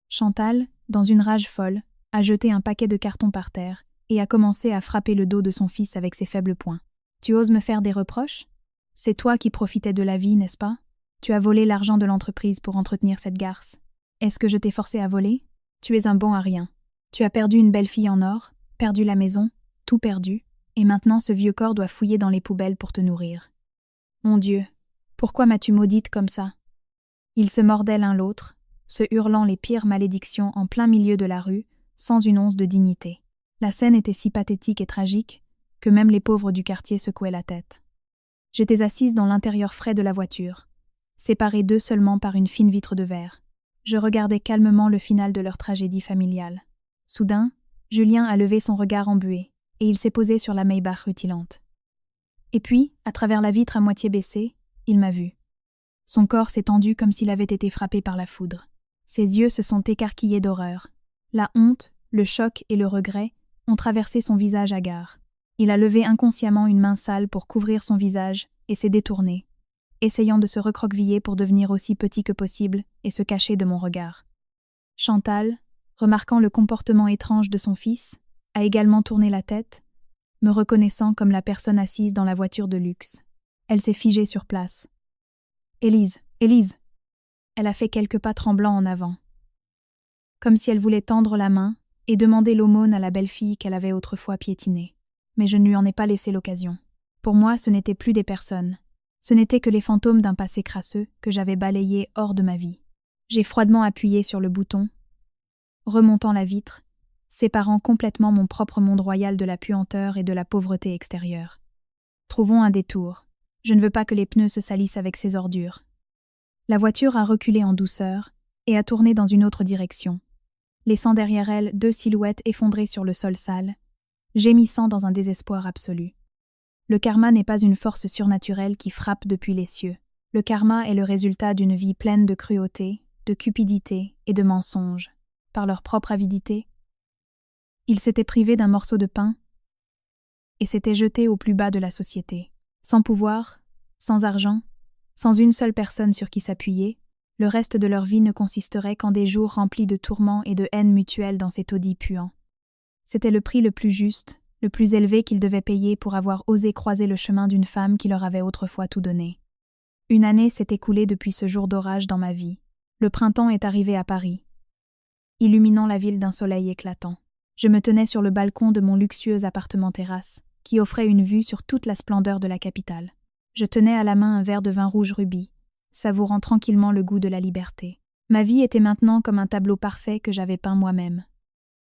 Chantal, dans une rage folle, a jeté un paquet de cartons par terre et a commencé à frapper le dos de son fils avec ses faibles poings. Tu oses me faire des reproches? C'est toi qui profitais de la vie, n'est-ce pas? Tu as volé l'argent de l'entreprise pour entretenir cette garce. Est-ce que je t'ai forcé à voler? Tu es un bon à rien. Tu as perdu une belle fille en or, perdu la maison, tout perdu, et maintenant ce vieux corps doit fouiller dans les poubelles pour te nourrir. Mon Dieu, pourquoi m'as-tu maudite comme ça? Ils se mordaient l'un l'autre, se hurlant les pires malédictions en plein milieu de la rue, sans une once de dignité. La scène était si pathétique et tragique que même les pauvres du quartier secouaient la tête. J'étais assise dans l'intérieur frais de la voiture, séparée d'eux seulement par une fine vitre de verre. Je regardais calmement le final de leur tragédie familiale. Soudain, Julien a levé son regard embué, et il s'est posé sur la Maybach rutilante. Et puis, à travers la vitre à moitié baissée, il m'a vue. Son corps s'est tendu comme s'il avait été frappé par la foudre. Ses yeux se sont écarquillés d'horreur. La honte, le choc et le regret ont traversé son visage hagard. Il a levé inconsciemment une main sale pour couvrir son visage et s'est détourné, essayant de se recroqueviller pour devenir aussi petit que possible et se cacher de mon regard. Chantal, remarquant le comportement étrange de son fils, a également tourné la tête, me reconnaissant comme la personne assise dans la voiture de luxe. Elle s'est figée sur place. « Élise, Élise !» Elle a fait quelques pas tremblants en avant, comme si elle voulait tendre la main et demander l'aumône à la belle fille qu'elle avait autrefois piétinée. Mais je ne lui en ai pas laissé l'occasion. Pour moi, ce n'étaient plus des personnes. Ce n'étaient que les fantômes d'un passé crasseux que j'avais balayé hors de ma vie. J'ai froidement appuyé sur le bouton, remontant la vitre, séparant complètement mon propre monde royal de la puanteur et de la pauvreté extérieure. Trouvons un détour. Je ne veux pas que les pneus se salissent avec ces ordures. La voiture a reculé en douceur et a tourné dans une autre direction, laissant derrière elle deux silhouettes effondrées sur le sol sale, gémissant dans un désespoir absolu. Le karma n'est pas une force surnaturelle qui frappe depuis les cieux. Le karma est le résultat d'une vie pleine de cruauté, de cupidité et de mensonges. Par leur propre avidité, ils s'étaient privés d'un morceau de pain et s'étaient jetés au plus bas de la société. Sans pouvoir, sans argent, sans une seule personne sur qui s'appuyer, le reste de leur vie ne consisterait qu'en des jours remplis de tourments et de haine mutuelle dans ces taudis puants. C'était le prix le plus juste, le plus élevé qu'ils devaient payer pour avoir osé croiser le chemin d'une femme qui leur avait autrefois tout donné. Une année s'est écoulée depuis ce jour d'orage dans ma vie. Le printemps est arrivé à Paris, illuminant la ville d'un soleil éclatant. Je me tenais sur le balcon de mon luxueux appartement-terrasse, qui offrait une vue sur toute la splendeur de la capitale. Je tenais à la main un verre de vin rouge rubis, savourant tranquillement le goût de la liberté. Ma vie était maintenant comme un tableau parfait que j'avais peint moi-même.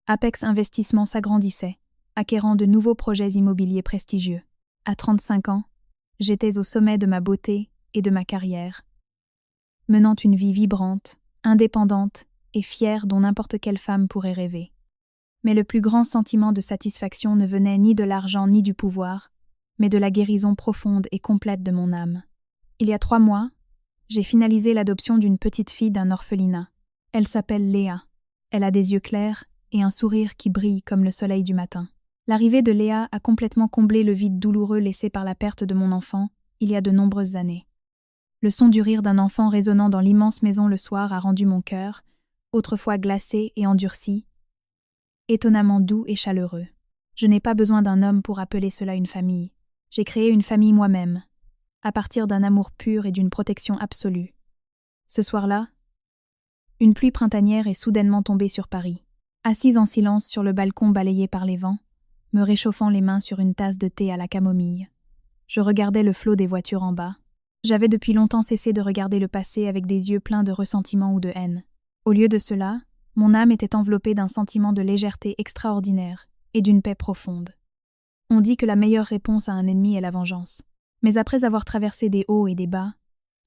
Apex Investissement s'agrandissait, acquérant de nouveaux projets immobiliers prestigieux. À 35 ans, j'étais au sommet de ma beauté et de ma carrière, menant une vie vibrante, indépendante et fière dont n'importe quelle femme pourrait rêver. Mais le plus grand sentiment de satisfaction ne venait ni de l'argent ni du pouvoir, mais de la guérison profonde et complète de mon âme. Il y a 3 mois, j'ai finalisé l'adoption d'une petite fille d'un orphelinat. Elle s'appelle Léa. Elle a des yeux clairs et un sourire qui brille comme le soleil du matin. L'arrivée de Léa a complètement comblé le vide douloureux laissé par la perte de mon enfant il y a de nombreuses années. Le son du rire d'un enfant résonnant dans l'immense maison le soir a rendu mon cœur, autrefois glacé et endurci, étonnamment doux et chaleureux. Je n'ai pas besoin d'un homme pour appeler cela une famille. J'ai créé une famille moi-même, à partir d'un amour pur et d'une protection absolue. Ce soir-là, une pluie printanière est soudainement tombée sur Paris. Assise en silence sur le balcon balayé par les vents, me réchauffant les mains sur une tasse de thé à la camomille, je regardais le flot des voitures en bas. J'avais depuis longtemps cessé de regarder le passé avec des yeux pleins de ressentiment ou de haine. Au lieu de cela, mon âme était enveloppée d'un sentiment de légèreté extraordinaire et d'une paix profonde. On dit que la meilleure réponse à un ennemi est la vengeance. Mais après avoir traversé des hauts et des bas,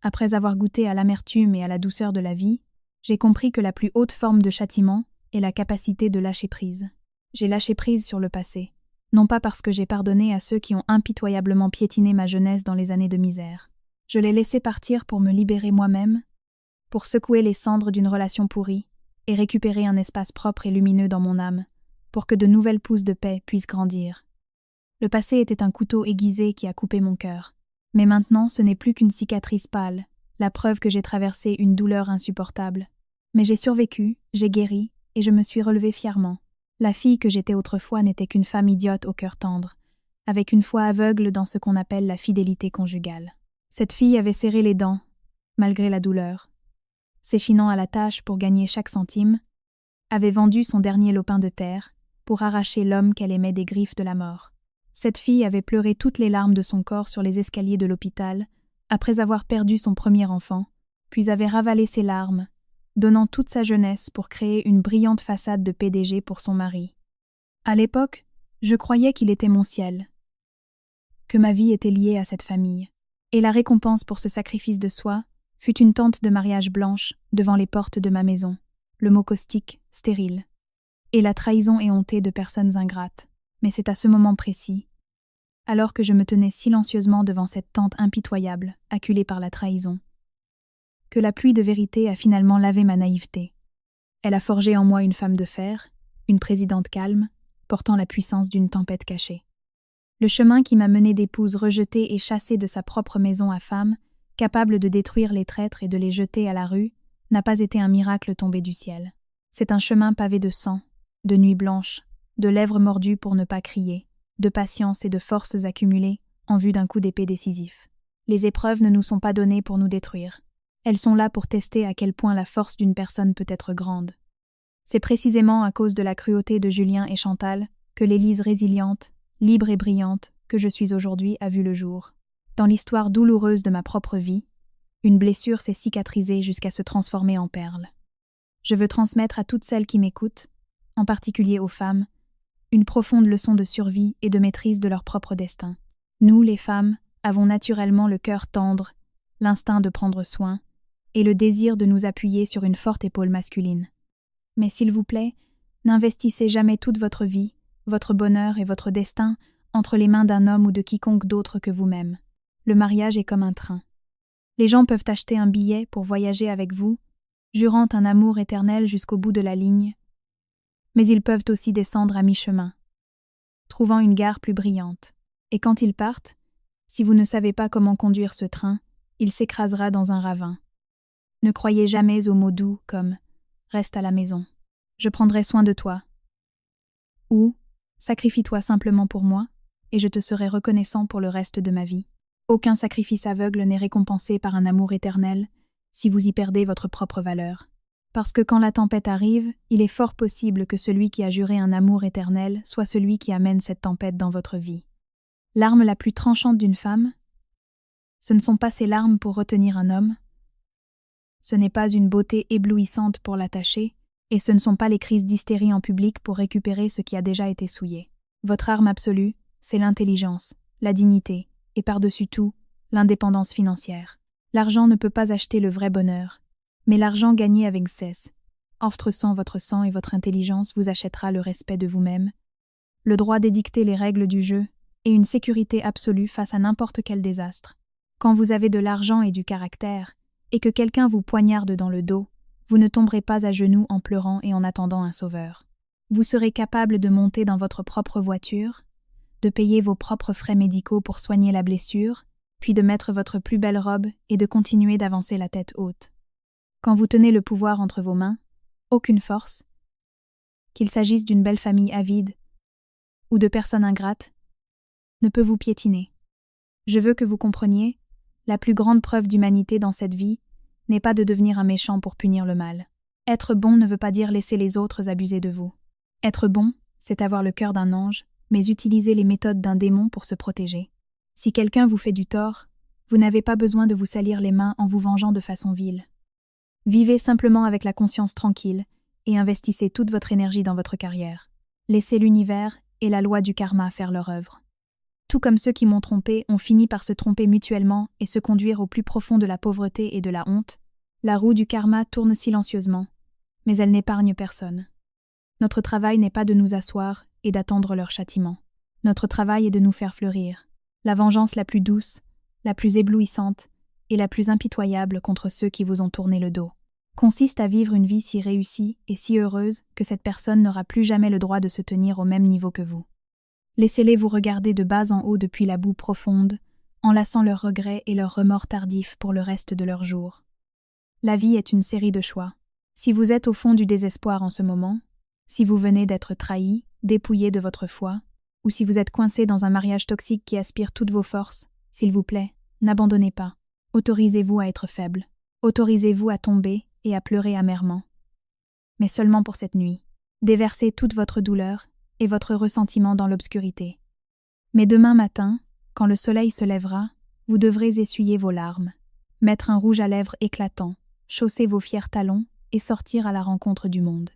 après avoir goûté à l'amertume et à la douceur de la vie, j'ai compris que la plus haute forme de châtiment est la capacité de lâcher prise. J'ai lâché prise sur le passé, non pas parce que j'ai pardonné à ceux qui ont impitoyablement piétiné ma jeunesse dans les années de misère. Je l'ai laissé partir pour me libérer moi-même, pour secouer les cendres d'une relation pourrie et récupérer un espace propre et lumineux dans mon âme, pour que de nouvelles pousses de paix puissent grandir. Le passé était un couteau aiguisé qui a coupé mon cœur. Mais maintenant, ce n'est plus qu'une cicatrice pâle, la preuve que j'ai traversé une douleur insupportable. Mais j'ai survécu, j'ai guéri, et je me suis relevée fièrement. La fille que j'étais autrefois n'était qu'une femme idiote au cœur tendre, avec une foi aveugle dans ce qu'on appelle la fidélité conjugale. Cette fille avait serré les dents, malgré la douleur, s'échinant à la tâche pour gagner chaque centime, avait vendu son dernier lopin de terre pour arracher l'homme qu'elle aimait des griffes de la mort. Cette fille avait pleuré toutes les larmes de son corps sur les escaliers de l'hôpital, après avoir perdu son premier enfant, puis avait ravalé ses larmes, donnant toute sa jeunesse pour créer une brillante façade de PDG pour son mari. À l'époque, je croyais qu'il était mon ciel, que ma vie était liée à cette famille, et la récompense pour ce sacrifice de soi fut une tente de mariage blanche devant les portes de ma maison, le mot caustique, stérile, et la trahison éhontée de personnes ingrates. Mais c'est à ce moment précis, alors que je me tenais silencieusement devant cette tente impitoyable, acculée par la trahison, que la pluie de vérité a finalement lavé ma naïveté. Elle a forgé en moi une femme de fer, une présidente calme, portant la puissance d'une tempête cachée. Le chemin qui m'a menée d'épouse rejetée et chassée de sa propre maison à femme, capable de détruire les traîtres et de les jeter à la rue, n'a pas été un miracle tombé du ciel. C'est un chemin pavé de sang, de nuits blanches, de lèvres mordues pour ne pas crier, de patience et de forces accumulées en vue d'un coup d'épée décisif. Les épreuves ne nous sont pas données pour nous détruire. Elles sont là pour tester à quel point la force d'une personne peut être grande. C'est précisément à cause de la cruauté de Julien et Chantal que l'Élise résiliente, libre et brillante que je suis aujourd'hui a vu le jour. Dans l'histoire douloureuse de ma propre vie, une blessure s'est cicatrisée jusqu'à se transformer en perle. Je veux transmettre à toutes celles qui m'écoutent, en particulier aux femmes, une profonde leçon de survie et de maîtrise de leur propre destin. Nous, les femmes, avons naturellement le cœur tendre, l'instinct de prendre soin, et le désir de nous appuyer sur une forte épaule masculine. Mais s'il vous plaît, n'investissez jamais toute votre vie, votre bonheur et votre destin entre les mains d'un homme ou de quiconque d'autre que vous-même. Le mariage est comme un train. Les gens peuvent acheter un billet pour voyager avec vous, jurant un amour éternel jusqu'au bout de la ligne, mais ils peuvent aussi descendre à mi-chemin, trouvant une gare plus brillante. Et quand ils partent, si vous ne savez pas comment conduire ce train, il s'écrasera dans un ravin. Ne croyez jamais aux mots doux comme « reste à la maison, je prendrai soin de toi » ou « sacrifie-toi simplement pour moi et je te serai reconnaissant pour le reste de ma vie ». Aucun sacrifice aveugle n'est récompensé par un amour éternel si vous y perdez votre propre valeur. Parce que quand la tempête arrive, il est fort possible que celui qui a juré un amour éternel soit celui qui amène cette tempête dans votre vie. L'arme la plus tranchante d'une femme, ce ne sont pas ses larmes pour retenir un homme, Ce n'est pas une beauté éblouissante pour l'attacher, et ce ne sont pas les crises d'hystérie en public pour récupérer ce qui a déjà été souillé. Votre arme absolue, c'est l'intelligence, la dignité, et par-dessus tout, l'indépendance financière. L'argent ne peut pas acheter le vrai bonheur, mais l'argent gagné avec cesse, offrant votre sang et votre intelligence vous achètera le respect de vous-même, le droit d'édicter les règles du jeu et une sécurité absolue face à n'importe quel désastre. Quand vous avez de l'argent et du caractère, et que quelqu'un vous poignarde dans le dos, vous ne tomberez pas à genoux en pleurant et en attendant un sauveur. Vous serez capable de monter dans votre propre voiture, de payer vos propres frais médicaux pour soigner la blessure, puis de mettre votre plus belle robe et de continuer d'avancer la tête haute. Quand vous tenez le pouvoir entre vos mains, aucune force, qu'il s'agisse d'une belle famille avide ou de personnes ingrates, ne peut vous piétiner. Je veux que vous compreniez, la plus grande preuve d'humanité dans cette vie n'est pas de devenir un méchant pour punir le mal. Être bon ne veut pas dire laisser les autres abuser de vous. Être bon, c'est avoir le cœur d'un ange, mais utiliser les méthodes d'un démon pour se protéger. Si quelqu'un vous fait du tort, vous n'avez pas besoin de vous salir les mains en vous vengeant de façon vile. Vivez simplement avec la conscience tranquille et investissez toute votre énergie dans votre carrière. Laissez l'univers et la loi du karma faire leur œuvre. Tout comme ceux qui m'ont trompé ont fini par se tromper mutuellement et se conduire au plus profond de la pauvreté et de la honte, la roue du karma tourne silencieusement, mais elle n'épargne personne. Notre travail n'est pas de nous asseoir et d'attendre leur châtiment. Notre travail est de nous faire fleurir. La vengeance la plus douce, la plus éblouissante et la plus impitoyable contre ceux qui vous ont tourné le dos consiste à vivre une vie si réussie et si heureuse que cette personne n'aura plus jamais le droit de se tenir au même niveau que vous. Laissez-les vous regarder de bas en haut depuis la boue profonde, enlaçant leurs regrets et leurs remords tardifs pour le reste de leurs jours. La vie est une série de choix. Si vous êtes au fond du désespoir en ce moment, si vous venez d'être trahi, dépouillé de votre foi, ou si vous êtes coincé dans un mariage toxique qui aspire toutes vos forces, s'il vous plaît, n'abandonnez pas. Autorisez-vous à être faible. Autorisez-vous à tomber et à pleurer amèrement. Mais seulement pour cette nuit. Déversez toute votre douleur et votre ressentiment dans l'obscurité. Mais demain matin, quand le soleil se lèvera, vous devrez essuyer vos larmes, mettre un rouge à lèvres éclatant, chausser vos fiers talons et sortir à la rencontre du monde.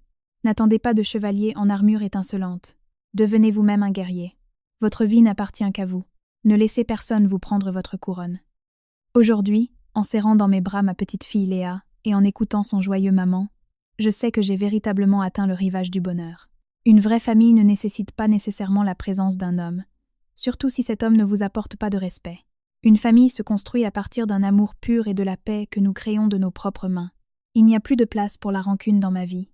N'attendez pas de chevalier en armure étincelante. Devenez vous-même un guerrier. Votre vie n'appartient qu'à vous. Ne laissez personne vous prendre votre couronne. Aujourd'hui, en serrant dans mes bras ma petite fille Léa et en écoutant son joyeux maman, je sais que j'ai véritablement atteint le rivage du bonheur. Une vraie famille ne nécessite pas nécessairement la présence d'un homme, surtout si cet homme ne vous apporte pas de respect. Une famille se construit à partir d'un amour pur et de la paix que nous créons de nos propres mains. Il n'y a plus de place pour la rancune dans ma vie.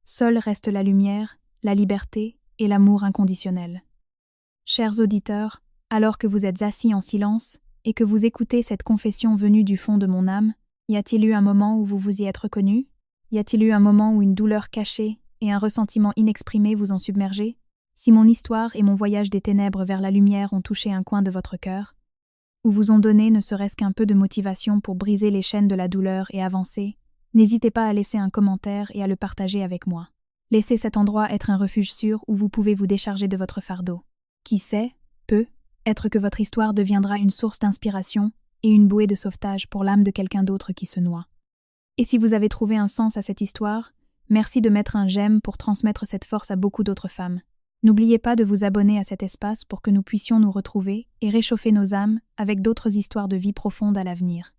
Seule reste la lumière, la liberté et l'amour inconditionnel. Chers auditeurs, alors que vous êtes assis en silence et que vous écoutez cette confession venue du fond de mon âme, y a-t-il eu un moment où vous vous y êtes reconnu? Y a-t-il eu un moment où une douleur cachée et un ressentiment inexprimé vous ont submergé? Si mon histoire et mon voyage des ténèbres vers la lumière ont touché un coin de votre cœur, ou vous ont donné ne serait-ce qu'un peu de motivation pour briser les chaînes de la douleur et avancer, n'hésitez pas à laisser un commentaire et à le partager avec moi. Laissez cet endroit être un refuge sûr où vous pouvez vous décharger de votre fardeau. Qui sait, peut-être que votre histoire deviendra une source d'inspiration et une bouée de sauvetage pour l'âme de quelqu'un d'autre qui se noie. Et si vous avez trouvé un sens à cette histoire, merci de mettre un j'aime pour transmettre cette force à beaucoup d'autres femmes. N'oubliez pas de vous abonner à cet espace pour que nous puissions nous retrouver et réchauffer nos âmes avec d'autres histoires de vie profonde à l'avenir.